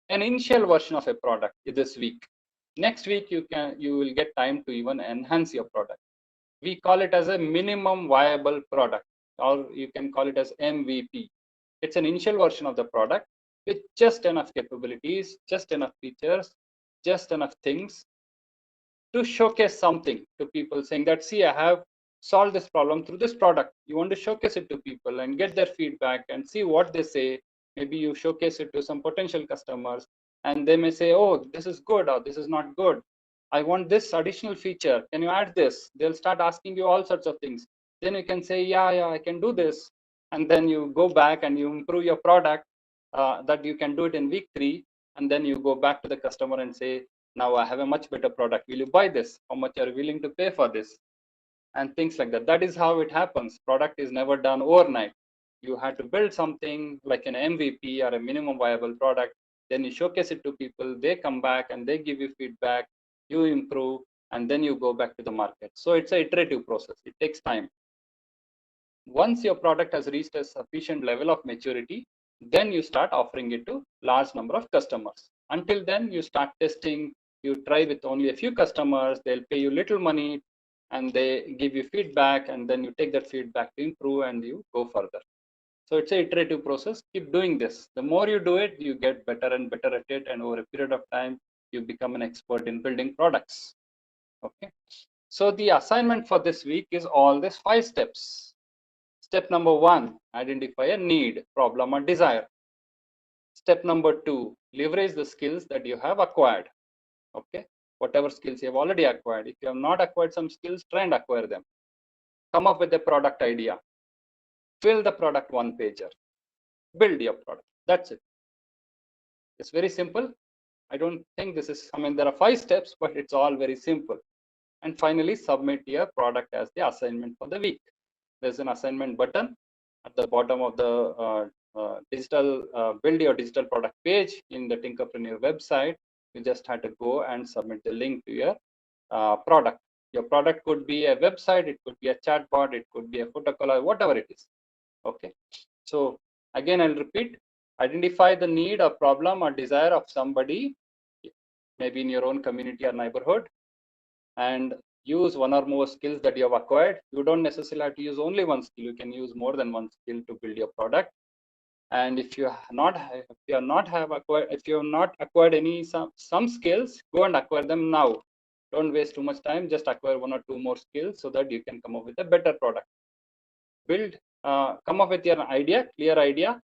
Speaker 2: an initial version of a product this week. Next week, you will get time to even enhance your product. We call it as a minimum viable product, or you can call it as MVP. It's an initial version of the product with just enough capabilities, just enough features, just enough things to showcase something to people, saying that, see, I have solved this problem through this product. You want to showcase it to people and get their feedback and see what they say. Maybe you showcase it to some potential customers, and they may say, oh, this is good, or this is not good. I want this additional feature. Can you add this? They'll start asking you all sorts of things. Then you can say, yeah, I can do this. And then you go back and you improve your product, that you can do it in week 3. And then you go back to the customer and say, now I have a much better product. Will you buy this? How much are you willing to pay for this? And things like that. That is how it happens. Product is never done overnight. You have to build something like an MVP or a minimum viable product. Then you showcase it to people. They come back and they give you feedback. You improve, and then you go back to the market. So it's an iterative process. It takes time. Once your product has reached a sufficient level of maturity, then you start offering it to large number of customers. Until then, you start testing. You try with only a few customers. They'll pay you little money, and they give you feedback, and then you take that feedback to improve, and you go further. So it's an iterative process. Keep doing this. The more you do it, you get better and better at it, and over a period of time, you become an expert in building products. Okay. So the assignment for this week is all these 5 steps. Step number 1, identify a need, problem, or desire. Step number 2, leverage the skills that you have acquired. Okay, whatever skills you have already acquired. If you have not acquired some skills, try and acquire them. Come up with a product idea. Fill the product one pager. Build your product. That's it. It's very simple. I don't think this is, there are 5 steps, but it's all very simple. And finally, submit your product as the assignment for the week. There's an assignment button at the bottom of the build your digital product page in the Tinkerpreneur website. You just have to go and submit the link to your product. Your product could be a website, it could be a chatbot, it could be a photo color, whatever it is. Okay. So again, I'll repeat: identify the need or problem or desire of somebody, maybe in your own community or neighborhood, and use one or more skills that you have acquired. You don't necessarily have to use only one skill. You can use more than one skill to build your product. And if you have not acquired any some skills, go and acquire them now. Don't waste too much time. Just acquire 1 or 2 more skills so that you can come up with a better product. Come up with your idea, clear idea,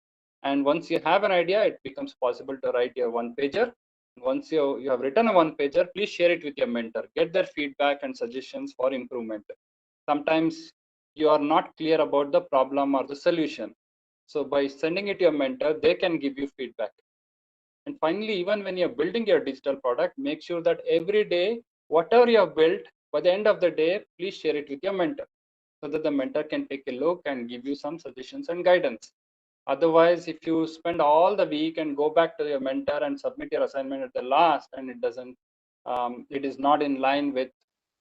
Speaker 2: and once you have an idea, it becomes possible to write your one pager. Once you have written a one pager, please share it with your mentor. Get their feedback and suggestions for improvement. Sometimes you are not clear about the problem or the solution. So by sending it to your mentor, they can give you feedback. And finally, even when you're building your digital product, make sure that every day, whatever you have built, by the end of the day, please share it with your mentor so that the mentor can take a look and give you some suggestions and guidance. Otherwise, if you spend all the week and go back to your mentor and submit your assignment at the last, and it is not in line with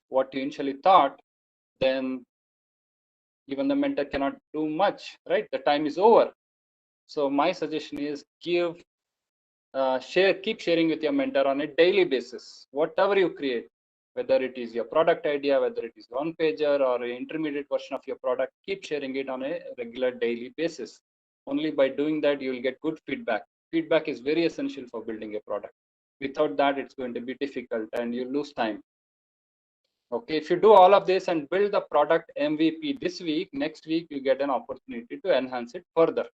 Speaker 2: what you initially thought, then even the mentor cannot do much, right? The time is over. So my suggestion is keep sharing with your mentor on a daily basis. Whatever you create, whether it is your product idea, whether it is one pager or an intermediate version of your product, keep sharing it on a regular daily basis. Only by doing that, you will get good feedback. Feedback is very essential for building a product. Without that, it's going to be difficult and you lose time. Okay, if you do all of this and build the product MVP this week, next week you get an opportunity to enhance it further.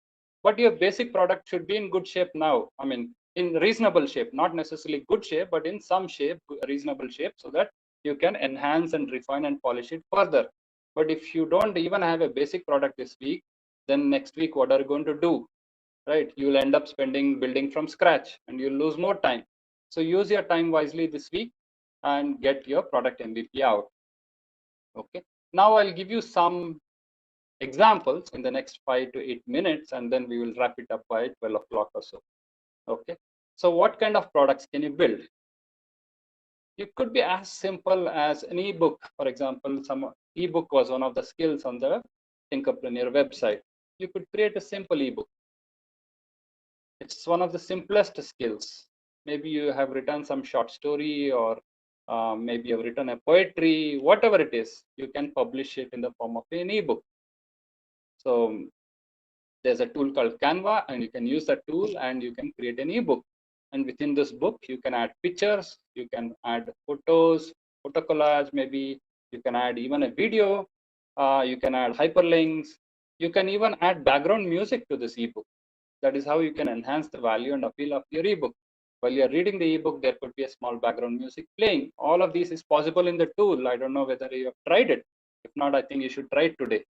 Speaker 2: But your basic product should be in good shape now. I mean, in reasonable shape, not necessarily good shape, but in some shape, reasonable shape, so that you can enhance and refine and polish it further. But if you don't even have a basic product this week, then next week, what are you going to do? Right? You'll end up spending building from scratch and you'll lose more time. So use your time wisely this week and get your product MVP out. Okay. Now I'll give you some examples in the next 5 to 8 minutes, and then we will wrap it up by 12 o'clock or so. Okay. So what kind of products can you build? It could be as simple as an ebook. For example, some ebook was one of the skills on the Tinkerpreneur website. You could create a simple ebook. It's one of the simplest skills. Maybe you have written some short story, or maybe you've written a poetry, whatever it is, you can publish it in the form of an ebook. So there's a tool called Canva, and you can use that tool and you can create an ebook. And within this book, you can add pictures, you can add photos, photo collage, maybe you can add even a video, you can add hyperlinks, you can even add background music to this ebook. That is how you can enhance the value and appeal of your ebook. While you're reading the ebook, there could be a small background music playing. All of these is possible in the tool. I don't know whether you have tried it. If not, I think you should try it today.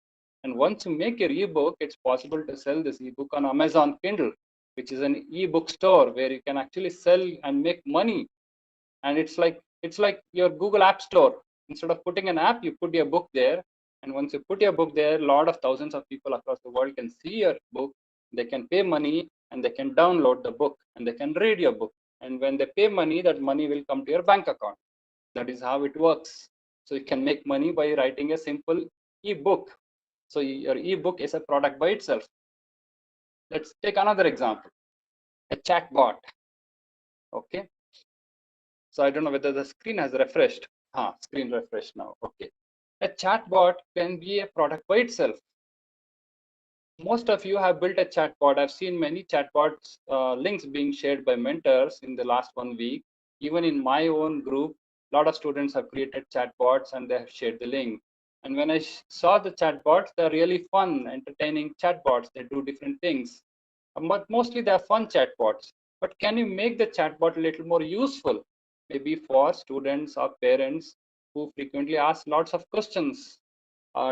Speaker 2: And once you make your ebook, it's possible to sell this ebook on Amazon Kindle, which is an ebook store where you can actually sell and make money. And it's like your Google App Store. Instead of putting an app, you put your book there. And once you put your book there, a lot of thousands of people across the world can see your book. They can pay money and they can download the book and they can read your book. And when they pay money, that money will come to your bank account. That is how it works. So you can make money by writing a simple ebook. So your ebook is a product by itself. Let's take another example, a chatbot. Okay. So I don't know whether the screen has refreshed. Screen refreshed now. Okay. A chatbot can be a product by itself. Most of you have built a chatbot. I've seen many chatbots links being shared by mentors in the last 1 week. Even in my own group, a lot of students have created chatbots and they have shared the link. And when I saw the chatbots, they're really fun, entertaining chatbots. They do different things, but mostly they're fun chatbots. But can you make the chatbot a little more useful? Maybe for students or parents who frequently ask lots of questions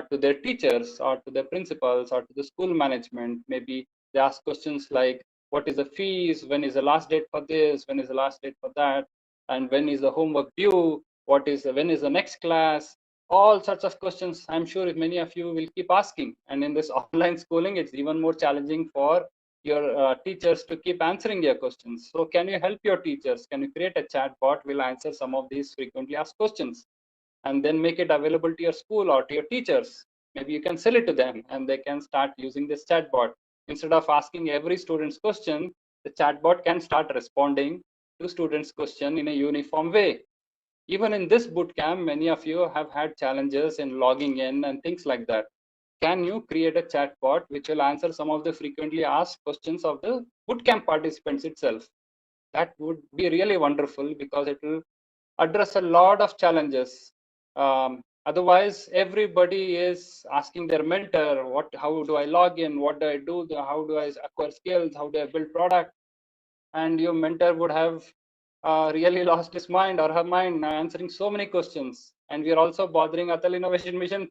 Speaker 2: to their teachers or to their principals or to the school management. Maybe they ask questions like, what is the fees? When is the last date for this? When is the last date for that? And when is the homework due? When is the next class? All sorts of questions. I'm sure many of you will keep asking. And in this online schooling, it's even more challenging for your teachers to keep answering your questions. So can you help your teachers? Can you create a chat bot will answer some of these frequently asked questions? And then make it available to your school or to your teachers. Maybe you can sell it to them and they can start using this chatbot. Instead of asking every student's question, the chatbot can start responding to students' question in a uniform way. Even in this bootcamp, many of you have had challenges in logging in and things like that. Can you create a chatbot which will answer some of the frequently asked questions of the bootcamp participants itself? That would be really wonderful because it will address a lot of challenges. Otherwise, everybody is asking their mentor, how do I log in? What do I do? How do I acquire skills? How do I build product? And your mentor would have really lost his mind or her mind answering so many questions. And we are also bothering ATL Innovation Mission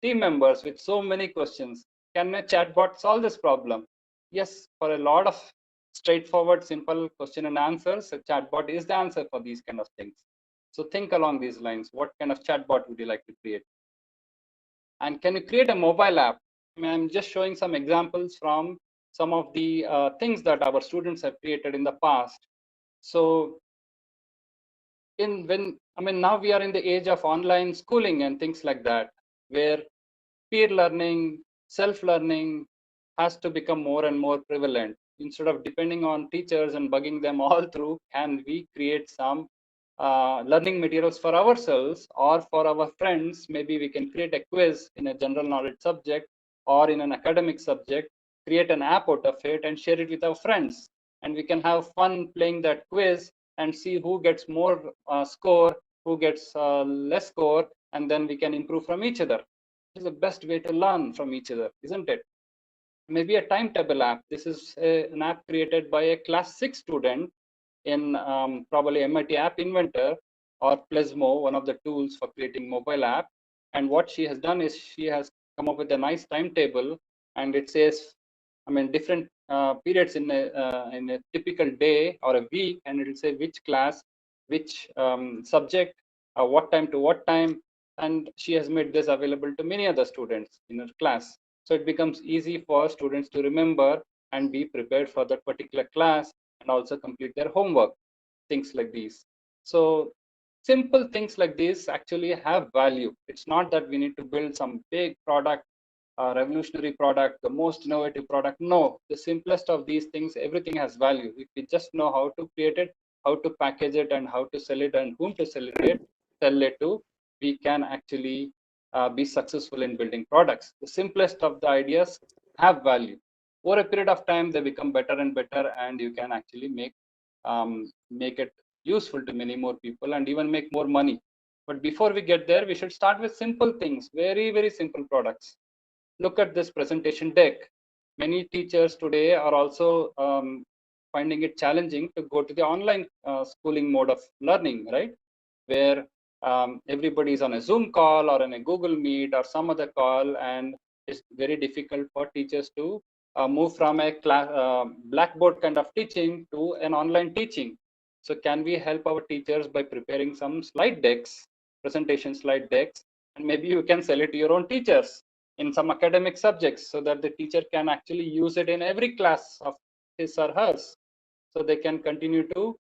Speaker 2: team members with so many questions. Can a chatbot solve this problem? Yes, for a lot of straightforward, simple question and answers, a chatbot is the answer for these kind of things. So think along these lines. What kind of chatbot would you like to create? And can you create a mobile app? I'm just showing some examples from some of the things that our students have created in the past. So now we are in the age of online schooling and things like that, where peer learning, self-learning has to become more and more prevalent. Instead of depending on teachers and bugging them all through, can we create some learning materials for ourselves or for our friends? Maybe we can create a quiz in a general knowledge subject or in an academic subject, create an app out of it and share it with our friends. And we can have fun playing that quiz and see who gets more score, who gets less score, and then we can improve from each other. It's the best way to learn from each other, isn't it? Maybe a timetable app. This is an app created by a class 6 student in probably MIT App Inventor or Plesmo, one of the tools for creating mobile app. And what she has done is she has come up with a nice timetable, and it says, I mean, different periods in a typical day or a week, and it will say which class, which subject, what time to what time, and she has made this available to many other students in her class. So it becomes easy for students to remember and be prepared for that particular class and also complete their homework, things like these. So simple things like this actually have value. It's not that we need to build some big product, revolutionary product, the most innovative product. No, the simplest of these things, everything has value. If we just know how to create it, how to package it, and how to sell it, and whom to sell it to, we can actually be successful in building products. The simplest of the ideas have value. Over a period of time, they become better and better, and you can actually make it useful to many more people and even make more money. But before we get there, we should start with simple things, very, very simple products. Look at this presentation deck. Many teachers today are also finding it challenging to go to the online schooling mode of learning, right? Where everybody is on a Zoom call or on a Google Meet or some other call, and it's very difficult for teachers to move from a blackboard kind of teaching to an online teaching. So can we help our teachers by preparing some slide decks, presentation slide decks, and maybe you can sell it to your own teachers in some academic subjects so that the teacher can actually use it in every class of his or hers. So they can continue to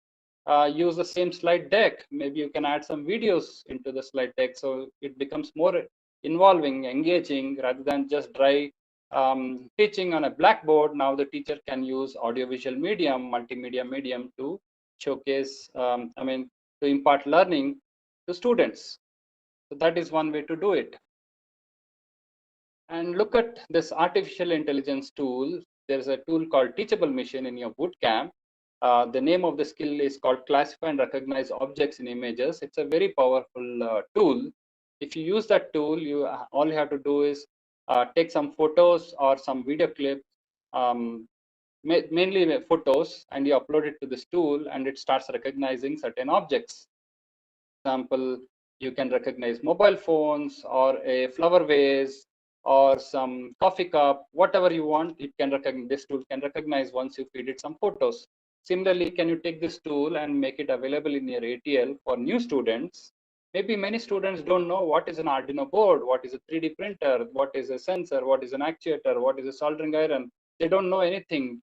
Speaker 2: use the same slide deck. Maybe you can add some videos into the slide deck so it becomes more involving, engaging, rather than just dry teaching on a blackboard. Now the teacher can use audiovisual medium, multimedia medium to showcase, to impart learning to students. So that is one way to do it. And look at this artificial intelligence tool. There's a tool called Teachable Machine in your bootcamp. The name of the skill is called Classify and Recognize Objects in Images. It's a very powerful tool. If you use that tool, all you have to do is take some photos or some video clips, mainly photos, and you upload it to this tool, and it starts recognizing certain objects. For example, you can recognize mobile phones or a flower vase or some coffee cup, whatever you want. It can recognize. This tool can recognize once you feed it some photos. Similarly, can you take this tool and make it available in your ATL for new students? Maybe many students don't know what is an Arduino board, what is a 3D printer, what is a sensor, what is an actuator, what is a soldering iron. They don't know anything.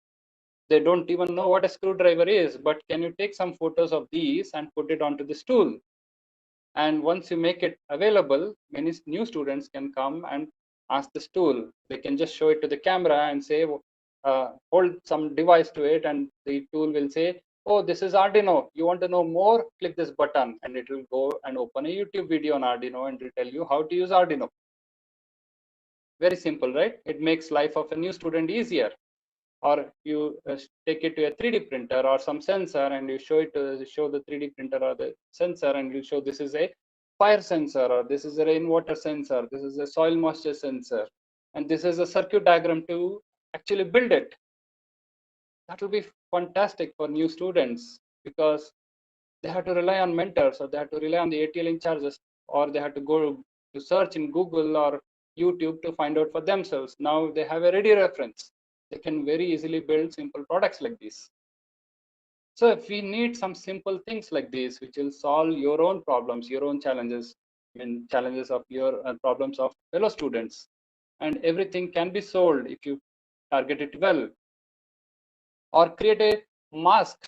Speaker 2: They don't even know what a screwdriver is. But can you take some photos of these and put it onto this tool? And once you make it available, many new students can come and ask this tool. They can just show it to the camera and say, hold some device to it, and the tool will say, oh, this is Arduino. You want to know more? Click this button, and it will go and open a YouTube video on Arduino, and it will tell you how to use Arduino. Very simple, right? It makes life of a new student easier. Or you take it to a 3D printer or some sensor, and you show the 3D printer or the sensor, and you show this is a fire sensor, or this is a rainwater sensor, this is a soil moisture sensor, and this is a circuit diagram to actually build it. That will be fantastic for new students, because they have to rely on mentors, or they have to rely on the ATL in charges, or they have to go to search in Google or YouTube to find out for themselves. Now they have a ready reference. They can very easily build simple products like this. So if we need some simple things like this, which will solve your own problems, your own challenges, challenges of your problems of fellow students, and everything can be sold if you target it well. Or create a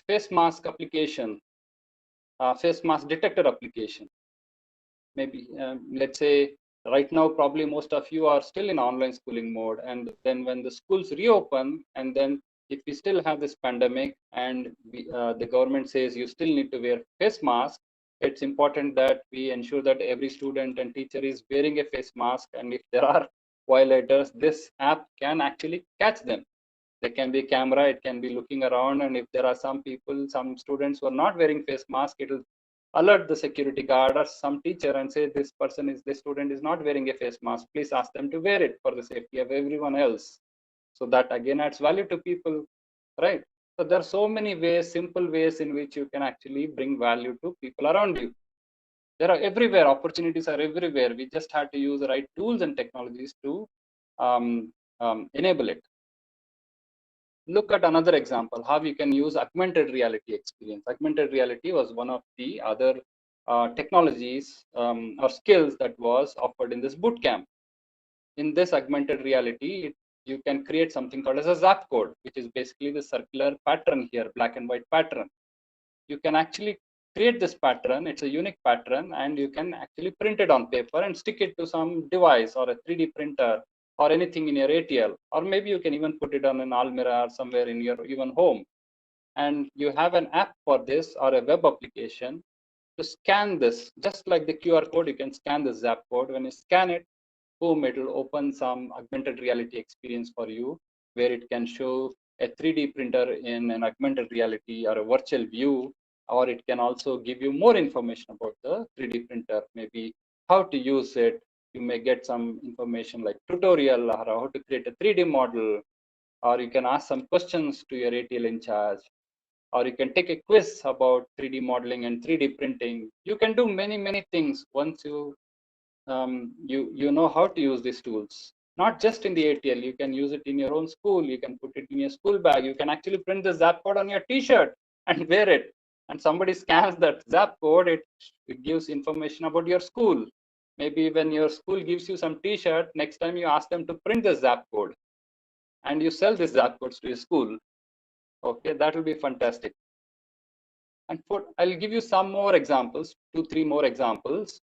Speaker 2: face mask application, face mask detector application. Maybe let's say right now probably most of you are still in online schooling mode, and then when the schools reopen, and then if we still have this pandemic, and the government says you still need to wear face mask, it's important that we ensure that every student and teacher is wearing a face mask, and if there are violators, this app can actually catch them. There can be camera, it can be looking around, and if there are some people, some students who are not wearing face mask, it will alert the security guard or some teacher and say this student is not wearing a face mask. Please ask them to wear it for the safety of everyone else. So that again adds value to people, right? So there are so many ways, simple ways in which you can actually bring value to people around you. There are everywhere, opportunities are everywhere. We just had to use the right tools and technologies to enable it. Look at another example, how you can use augmented reality experience. Augmented reality was one of the other technologies or skills that was offered in this bootcamp. In this augmented reality, you can create something called as a zap code, which is basically the circular pattern here, black and white pattern. You can actually create this pattern. It's a unique pattern, and you can actually print it on paper and stick it to some device or a 3D printer or anything in your ATL, or maybe you can even put it on an almirah or somewhere in your even home. And you have an app for this or a web application to scan this, just like the QR code. You can scan the zap code. When you scan it, boom, it will open some augmented reality experience for you, where it can show a 3D printer in an augmented reality or a virtual view, or it can also give you more information about the 3D printer, maybe how to use it. You may get some information like tutorial or how to create a 3D model, or you can ask some questions to your ATL in charge, or you can take a quiz about 3D modeling and 3D printing. You can do many things once you know how to use these tools. Not just in the ATL, you can use it in your own school. You can put it in your school bag. You can actually print the zap code on your T-shirt and wear it. And somebody scans that zap code, it gives information about your school. Maybe when your school gives you some T-shirt, next time you ask them to print the zap code, and you sell these zap codes to your school. Okay, that will be fantastic. And I'll give you some more examples, 2-3 more examples.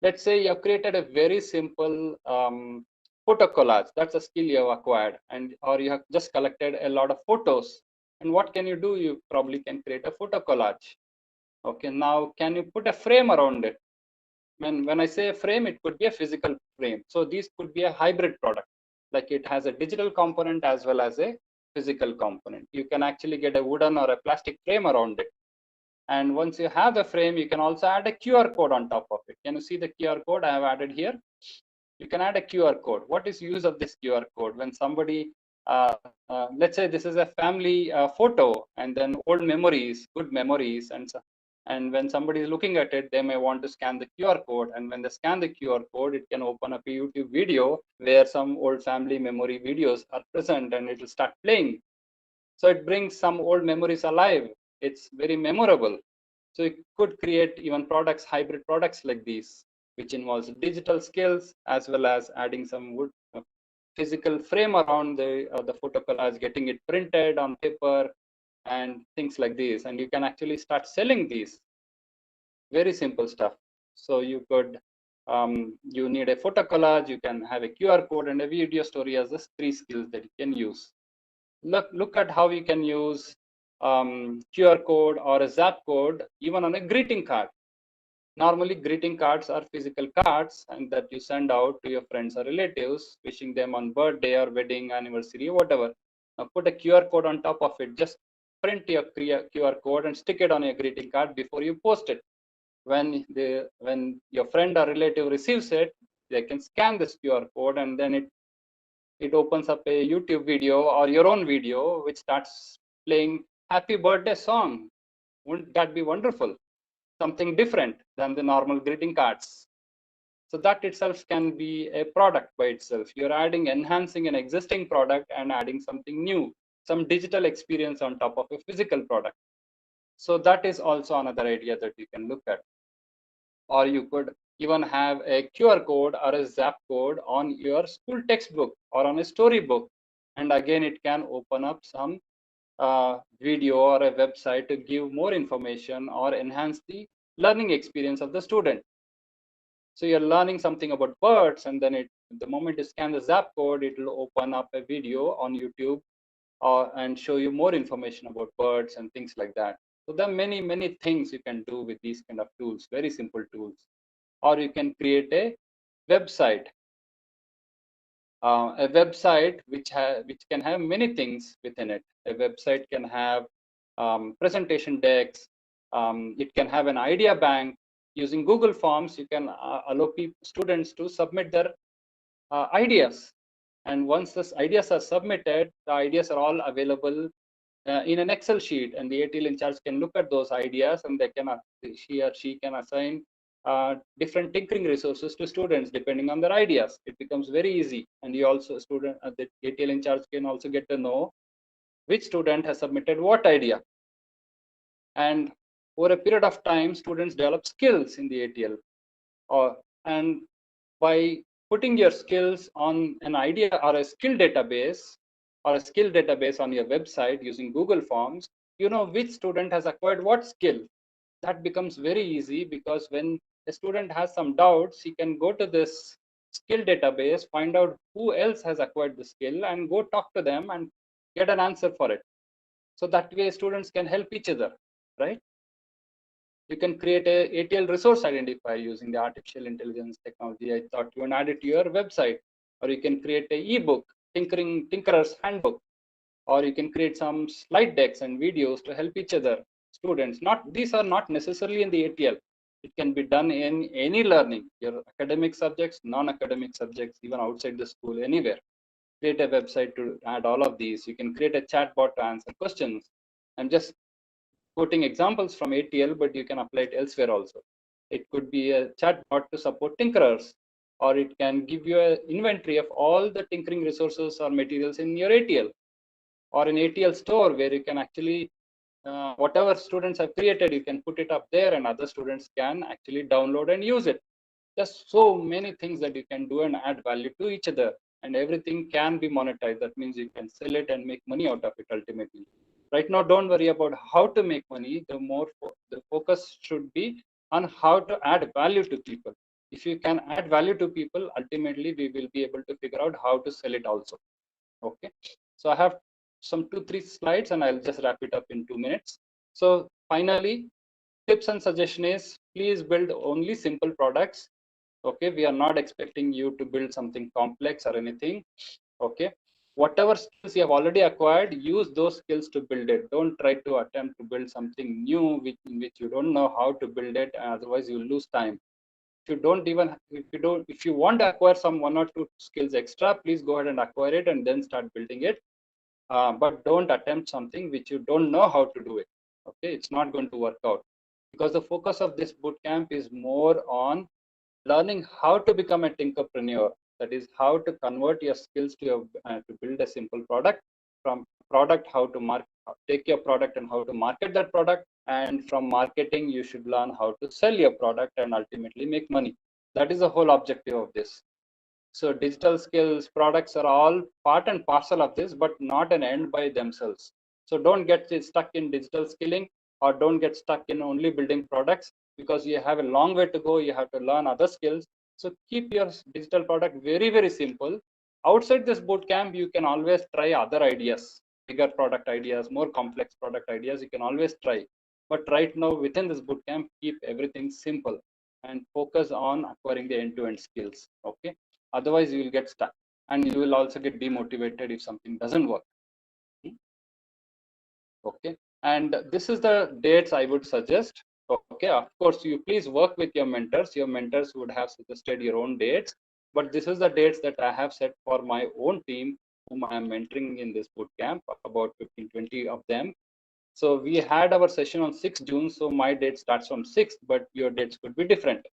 Speaker 2: Let's say you have created a very simple photo collage. That's a skill you have acquired, and or you have just collected a lot of photos. And what can you do? You probably can create a photo collage. Okay, now can you put a frame around it? When I say a frame, it could be a physical frame. So these could be a hybrid product, like it has a digital component as well as a physical component. You can actually get a wooden or a plastic frame around it. And once you have the frame, you can also add a QR code on top of it. Can you see the QR code I have added here? You can add a QR code. What is use of this QR code? When somebody, let's say this is a family photo, and then old memories, good memories, and when somebody is looking at it, they may want to scan the QR code. And when they scan the QR code, it can open up a YouTube video where some old family memory videos are present, and it will start playing. So it brings some old memories alive. It's very memorable. So you could create even products, hybrid products like these, which involves digital skills as well as adding some wood, physical frame around the photo collage, getting it printed on paper and things like this. And you can actually start selling these. Very simple stuff. So you could, you need a photo collage, you can have a QR code and a video story as the 3 skills that you can use. Look at how you can use QR code or a zap code even on a greeting card. Normally, greeting cards are physical cards and that you send out to your friends or relatives, wishing them on birthday or wedding anniversary or whatever. Now put a QR code on top of it. Just print your QR code and stick it on your greeting card before you post it. When your friend or relative receives it, they can scan this QR code, and then it opens up a YouTube video or your own video which starts playing happy birthday song. Wouldn't that be wonderful? Something different than the normal greeting cards. So that itself can be a product by itself. You're enhancing an existing product and adding something new, some digital experience on top of a physical product. So that is also another idea that you can look at. Or you could even have a QR code or a zap code on your school textbook or on a storybook. And again, it can open up some video or a website to give more information or enhance the learning experience of the student. So you're learning something about birds, and then the moment you scan the zap code, it will open up a video on YouTube and show you more information about birds and things like that. So there are many things you can do with these kind of tools, very simple tools. Or you can create a website A website which can have many things within it. A website can have presentation decks. It can have an idea bank. Using Google Forms, you can allow students to submit their ideas. And once these ideas are submitted, the ideas are all available in an Excel sheet, and the ATL in charge can look at those ideas, and they can she can assign different tinkering resources to students depending on their ideas. It becomes very easy, and you also the ATL in charge can also get to know which student has submitted what idea. And over a period of time, students develop skills in the ATL, and by putting your skills on an idea or a skill database on your website using Google Forms, you know which student has acquired what skill. That becomes very easy, because when a student has some doubts, he can go to this skill database, find out who else has acquired the skill, and go talk to them and get an answer for it. So that way students can help each other, right? You can create a ATL resource identifier using the artificial intelligence technology I thought you can add it to your website. Or you can create a eBook, Tinkerer's Handbook, or you can create some slide decks and videos to help each other, students. These are not necessarily in the ATL. It can be done in any learning, your academic subjects, non-academic subjects, even outside the school, anywhere. Create a website to add all of these. You can create a chatbot to answer questions. I'm just quoting examples from ATL, but you can apply it elsewhere also. It could be a chatbot to support tinkerers, or it can give you an inventory of all the tinkering resources or materials in your ATL, or an ATL store where you can actually, whatever students have created, you can put it up there and other students can actually download and use it. There's so many things that you can do and add value to each other, and everything can be monetized. That means you can sell it and make money out of it ultimately. Right now, don't worry about how to make money. The focus should be on how to add value to people. If you can add value to people, ultimately we will be able to figure out how to sell it also. Okay, so I have some 2-3 slides and I'll just wrap it up in 2 minutes. So finally, tips and suggestion is, please build only simple products. Okay, we are not expecting you to build something complex or anything. Okay, whatever skills you have already acquired, use those skills to build it. Don't try to attempt to build something new in which you don't know how to build it, otherwise you will lose time. If you want to acquire some 1 or 2 skills extra, please go ahead and acquire it and then start building it. But don't attempt something which you don't know how to do it. Okay, it's not going to work out, because the focus of this bootcamp is more on learning how to become a tinkerpreneur. That is, how to convert your skills to build a simple product. From product, how to take your product and how to market that product. And from marketing, you should learn how to sell your product and ultimately make money. That is the whole objective of this. So digital skills products are all part and parcel of this, but not an end by themselves. So don't get stuck in digital skilling, or don't get stuck in only building products, because you have a long way to go. You have to learn other skills. So keep your digital product very, very simple. Outside this bootcamp, you can always try other ideas, bigger product ideas, more complex product ideas. You can always try. But right now, within this bootcamp, keep everything simple and focus on acquiring the end-to-end skills. Okay. Otherwise, you will get stuck, and you will also get demotivated if something doesn't work. Okay, and this is the dates I would suggest. Okay, of course, you please work with your mentors. Your mentors would have suggested your own dates, but this is the dates that I have set for my own team, whom I am mentoring in this bootcamp, about 15-20 of them. So we had our session on 6th June, so my date starts from 6th, but your dates could be different.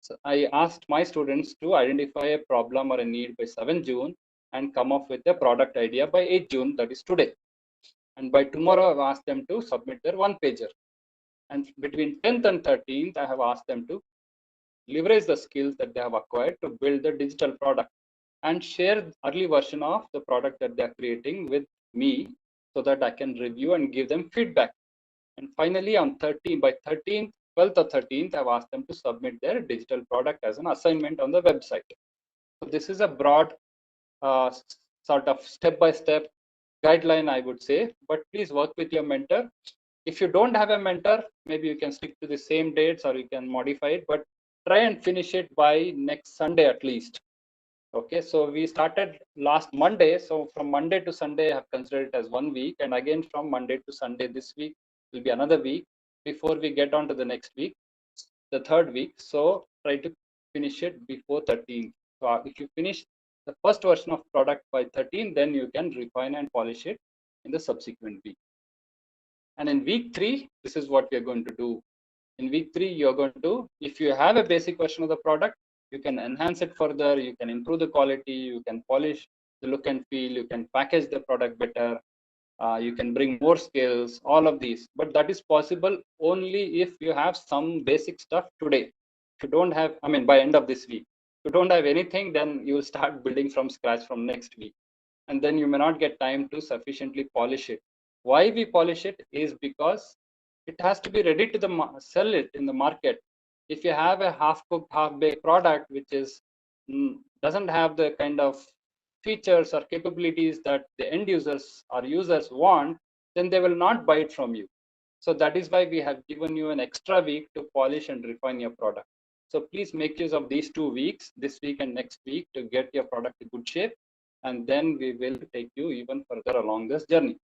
Speaker 2: So I asked my students to identify a problem or a need by 7th June and come up with a product idea by 8th June, that is today. And by tomorrow, I've asked them to submit their one-pager. And between 10th and 13th, I have asked them to leverage the skills that they have acquired to build the digital product and share early version of the product that they're creating with me, so that I can review and give them feedback. And finally, on 13th, 12th or 13th, I've asked them to submit their digital product as an assignment on the website. So this is a broad sort of step-by-step guideline, I would say, but please work with your mentor. If you don't have a mentor, maybe you can stick to the same dates or you can modify it, but try and finish it by next Sunday at least. Okay, so we started last Monday. So from Monday to Sunday, I have considered it as 1 week. And again, from Monday to Sunday this week will be another week before we get on to the next week, the third week. So try to finish it before 13th. So if you finish the first version of product by 13, then you can refine and polish it in the subsequent week. And in week 3, this is what we are going to do. In week 3, you're going to, if you have a basic version of the product, you can enhance it further, you can improve the quality, you can polish the look and feel, you can package the product better, you can bring more skills, all of these. But that is possible only if you have some basic stuff today. If you don't have, I mean, by end of this week, if you don't have anything, then you will start building from scratch from next week. And then you may not get time to sufficiently polish it. Why we polish it is because it has to be ready to sell it in the market. If you have a half-cooked, half-baked product which is doesn't have the kind of features or capabilities that the end users or users want, then they will not buy it from you. So that is why we have given you an extra week to polish and refine your product. So please make use of these 2 weeks, this week and next week, to get your product in good shape, and then we will take you even further along this journey.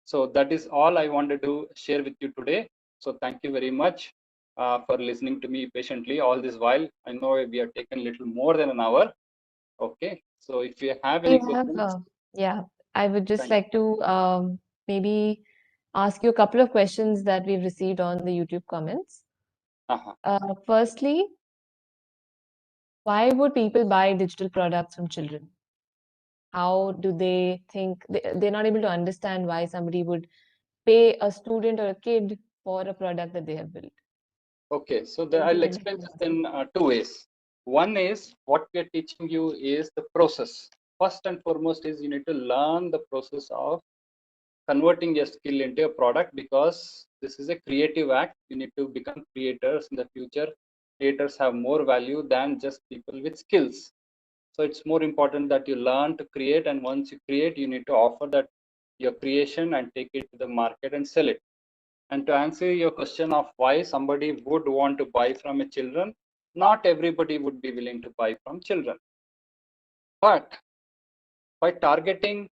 Speaker 2: So that is all I wanted to share with you today. So thank you very much for listening to me patiently all this while. I know we have taken a little more than an hour. Okay, so if you have any
Speaker 1: I have,
Speaker 2: questions,
Speaker 1: yeah, I would just
Speaker 2: thank
Speaker 1: like to maybe ask you a couple of questions that we've received on the YouTube comments.
Speaker 2: you. Uh-huh.
Speaker 1: Firstly, why would people buy digital products from children? How do they think they're not able to understand why somebody would pay a student or a kid for a product that they have built?
Speaker 2: Okay, so
Speaker 1: Something
Speaker 2: I'll
Speaker 1: I'd like
Speaker 2: explain
Speaker 1: to
Speaker 2: this
Speaker 1: ask you.
Speaker 2: in 2 ways. One is what we are teaching you is the process. First and foremost is you need to learn the process of converting your skill into a product, because this is a creative act. You need to become creators in the future. Creators have more value than just people with skills. So it's more important that you learn to create, and once you create, you need to offer that your creation and take it to the market and sell it. And to answer your question of why somebody would want to buy from a children, not everybody would be willing to buy from children. But by targeting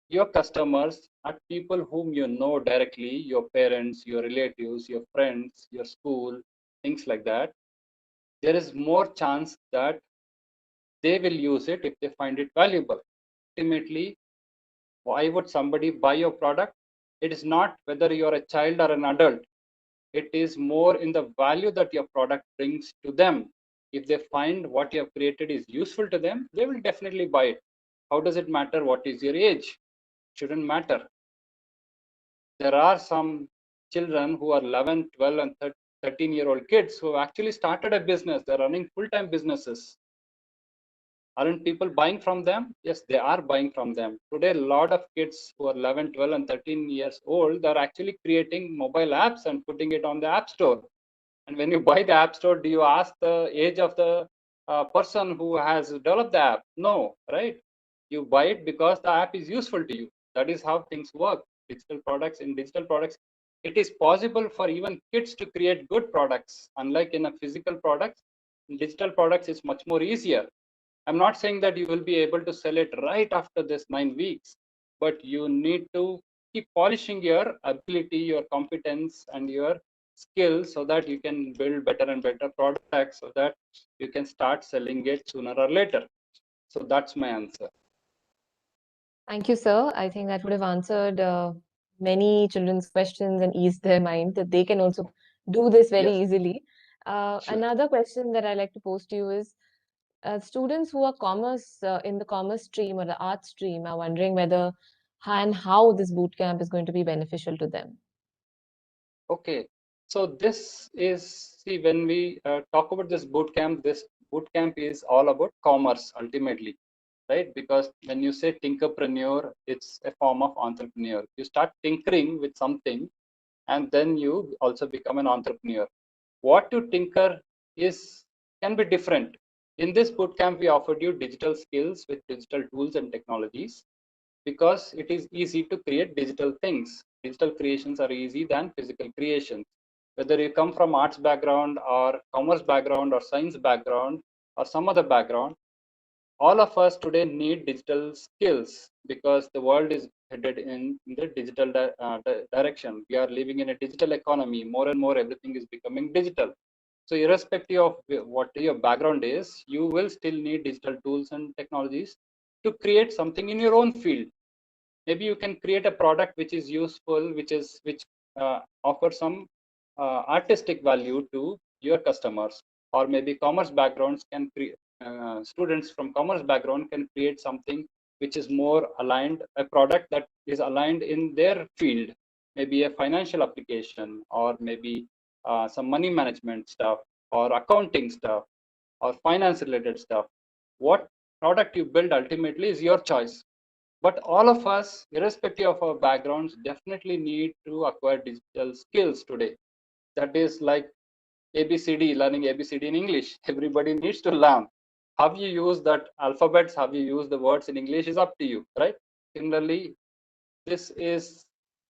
Speaker 2: your customers at people whom you know directly, your parents, your relatives, your friends, your school, things like that, there is more chance that they will use it if they find it valuable. Ultimately, why would somebody buy your product? It is not whether you're a child or an adult. It is more in the value that your product brings to them. If they find what you have created is useful to them, they will definitely buy it. How does it matter what is your age? Shouldn't matter. There are some children who are 11, 12, and 13-year-old kids who have actually started a business. They're running full-time businesses. Aren't people buying from them? Yes, they are buying from them. Today, a lot of kids who are 11, 12, and 13 years old, they're actually creating mobile apps and putting it on the App Store. And when you buy the App Store, do you ask the age of the person who has developed the app? No, right? You buy it because the app is useful to you. That is how things work. In digital products, it is possible for even kids to create good products. Unlike in a physical product, in digital products, it's much more easier. I'm not saying that you will be able to sell it right after this 9 weeks, but you need to keep polishing your ability, your competence, and your skills so that you can build better and better products so that you can start selling it sooner or later. So that's my answer.
Speaker 1: Thank you, sir. I think that would have answered many children's questions and eased their mind that they can also do this very
Speaker 2: Yes,
Speaker 1: easily.
Speaker 2: sure.
Speaker 1: Another question that I like to pose to you is students who are commerce in the commerce stream or the art stream are wondering whether and how this boot camp is going to be beneficial to them.
Speaker 2: Okay. So this is, see, when we talk about this boot camp is all about commerce ultimately, right? Because when you say tinkerpreneur, it's a form of entrepreneur. You start tinkering with something, and then you also become an entrepreneur. What you tinker is can be different. In this bootcamp, we offered you digital skills with digital tools and technologies, because it is easy to create digital things. Digital creations are easy than physical creations. Whether you come from arts background or commerce background or science background or some other background, all of us today need digital skills because the world is headed in the digital direction. We are living in a digital economy. More and more, everything is becoming digital. So irrespective of what your background is, you will still need digital tools and technologies to create something in your own field. Maybe you can create a product which is useful, which offers some artistic value to your customers, or maybe commerce backgrounds can create students from commerce background can create something which is more aligned, a product that is aligned in their field, maybe a financial application, or maybe some money management stuff, or accounting stuff, or finance related stuff. What product you build ultimately is your choice, but all of us, irrespective of our backgrounds, definitely need to acquire digital skills today. That is like ABCD, learning ABCD in English. Everybody needs to learn. How you use that alphabets, how you use the words in English is up to you, right? Similarly, this is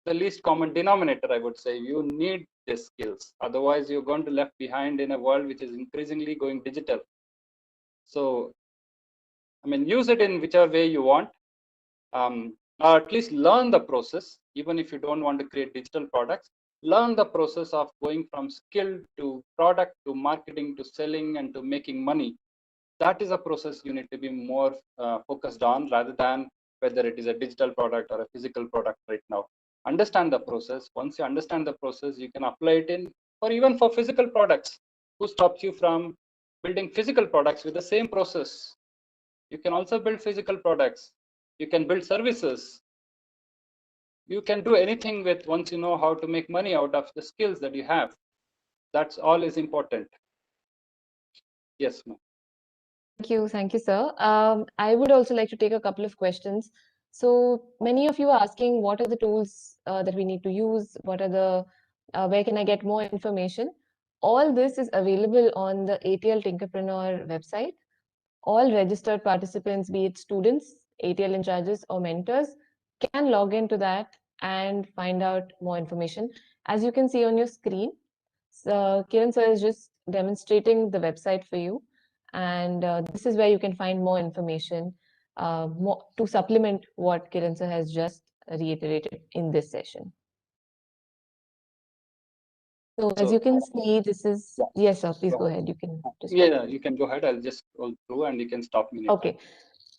Speaker 2: the least common denominator, I would say. You need these skills. Otherwise, you're going to left behind in a world which is increasingly going digital. So, I mean, use it in whichever way you want. Or at least learn the process. Even if you don't want to create digital products, learn the process of going from skill to product to marketing to selling and to making money. That is a process you need to be more focused on, rather than whether it is a digital product or a physical product right now. Understand the process. Once you understand the process, you can apply it in, or even for physical products. Who stops you from building physical products with the same process? You can also build physical products. You can build services. You can do anything with, once you know how to make money out of the skills that you have. That's all is important. Yes, ma'am.
Speaker 1: Thank you, sir. I would also like to take a couple of questions. So many of you are asking, what are the tools that we need to use? What are the, where can I get more information? All this is available on the ATL Tinkerpreneur website. All registered participants, be it students, ATL in charges, or mentors, can log into that and find out more information. As you can see on your screen, Kiran sir is just demonstrating the website for you, and this is where you can find more information more, to supplement what Kiran sir has just reiterated in this session. So as
Speaker 2: So,
Speaker 1: you can see, this is,
Speaker 2: yeah,
Speaker 1: yes, sir, please
Speaker 2: go
Speaker 1: go
Speaker 2: ahead.
Speaker 1: ahead. You can just
Speaker 2: Yeah, you can go ahead. I'll just go through and you can stop me anytime.
Speaker 1: Okay,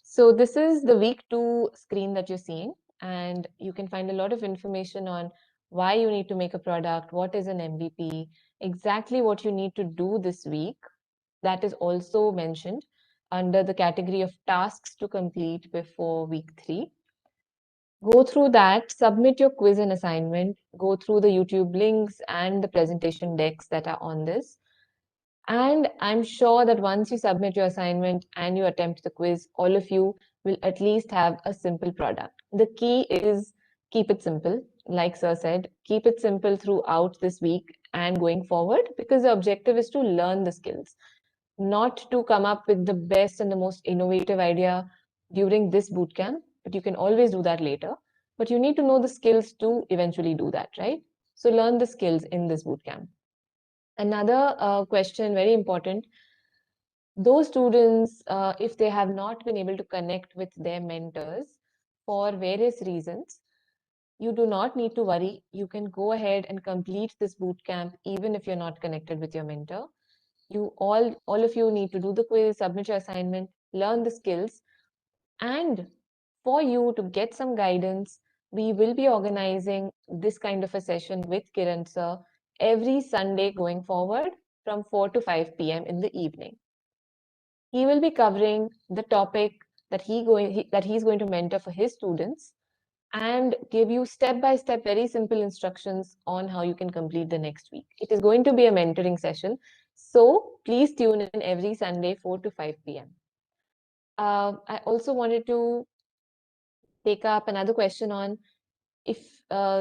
Speaker 1: so this is the week 2 screen that you're seeing, and you can find a lot of information on why you need to make a product, what is an MVP, exactly what you need to do this week. That is also mentioned under the category of tasks to complete before week 3. Go through that, submit your quiz and assignment, go through the YouTube links and the presentation decks that are on this. And I'm sure that once you submit your assignment and you attempt the quiz, all of you will at least have a simple product. The key is keep it simple. Like Sir said, keep it simple throughout this week and going forward, because the objective is to learn the skills, not to come up with the best and the most innovative idea during this bootcamp, but you can always do that later. But you need to know the skills to eventually do that, right? So learn the skills in this bootcamp. Another question, very important, those students, if they have not been able to connect with their mentors for various reasons, you do not need to worry. You can go ahead and complete this bootcamp even if you're not connected with your mentor. You all of you need to do the quiz, submit your assignment, learn the skills, and for you to get some guidance, we will be organizing this kind of a session with Kiran sir every Sunday going forward from 4 to 5 p.m. in the evening. He will be covering the topic that he's going to mentor for his students and give you step by step very simple instructions on how you can complete the next week. It is going to be a mentoring session, so please tune in every Sunday 4 to 5 p.m. I also wanted to take up another question on if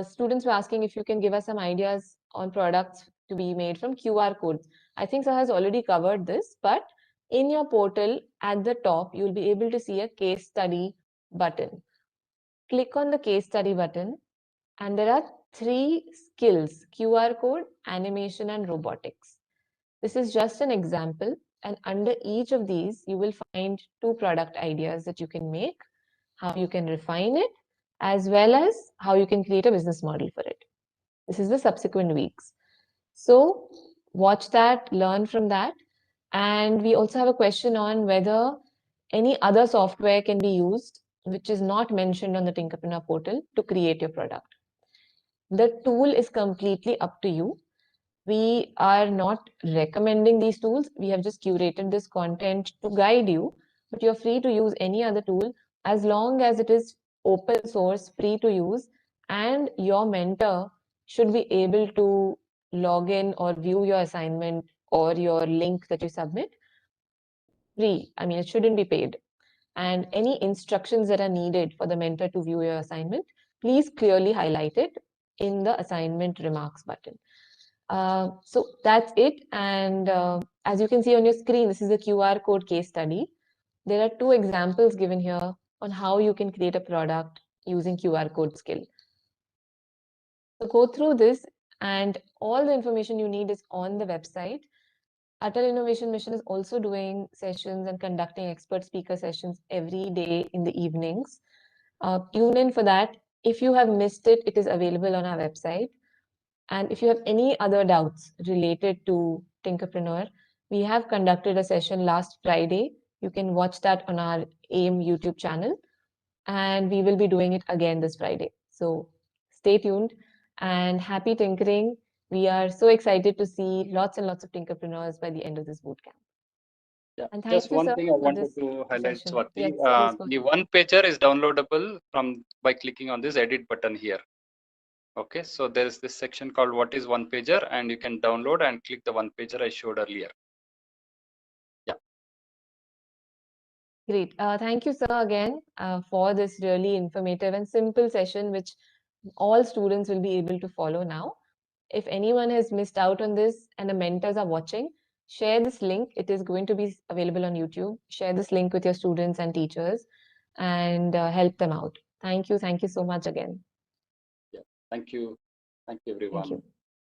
Speaker 1: students were asking if you can give us some ideas on products to be made from QR codes. I think Sir has already covered this, but in your portal at the top, you'll be able to see a case study button. Click on the case study button, and there are 3 skills: QR code, animation, and robotics. This is just an example. And under each of these, you will find 2 product ideas that you can make, how you can refine it, as well as how you can create a business model for it. This is the subsequent weeks. So watch that, learn from that. And we also have a question on whether any other software can be used, which is not mentioned on the Tinkerpreneur portal, to create your product. The tool is completely up to you. We are not recommending these tools. We have just curated this content to guide you, but you're free to use any other tool as long as it is open source, free to use, and your mentor should be able to log in or view your assignment or your link that you submit free. I mean, it shouldn't be paid. And any instructions that are needed for the mentor to view your assignment, please clearly highlight it in the assignment remarks button. So that's it. And as you can see on your screen, this is a QR code case study. There are 2 examples given here on how you can create a product using QR code skill. So go through this, and all the information you need is on the website. Atal Innovation Mission is also doing sessions and conducting expert speaker sessions every day in the evenings. Tune in for that. If you have missed it, it is available on our website. And if you have any other doubts related to Tinkerpreneur, we have conducted a session last Friday. You can watch that on our AIM YouTube channel. And we will be doing it again this Friday. So stay tuned and happy tinkering. We are so excited to see lots and lots of Tinkerpreneurs by the end of this bootcamp.
Speaker 2: Yeah,
Speaker 1: And
Speaker 2: just
Speaker 1: thank you,
Speaker 2: one
Speaker 1: sir,
Speaker 2: thing I
Speaker 1: for
Speaker 2: wanted
Speaker 1: this
Speaker 2: to highlight,
Speaker 1: session.
Speaker 2: Swati.
Speaker 1: Yes, please go
Speaker 2: The
Speaker 1: ahead.
Speaker 2: one pager is downloadable from by clicking on this edit button here. Okay, so there is this section called what is one pager, and you can download and click the one pager I showed earlier. Yeah.
Speaker 1: Great. Thank you, sir, again for this really informative and simple session, which all students will be able to follow now. If anyone has missed out on this and the mentors are watching, share this link. It is going to be available on YouTube. Share this link with your students and teachers and help them out. Thank you. Thank you so much again.
Speaker 2: Yeah. Thank you. Thank you, everyone.
Speaker 1: Thank you.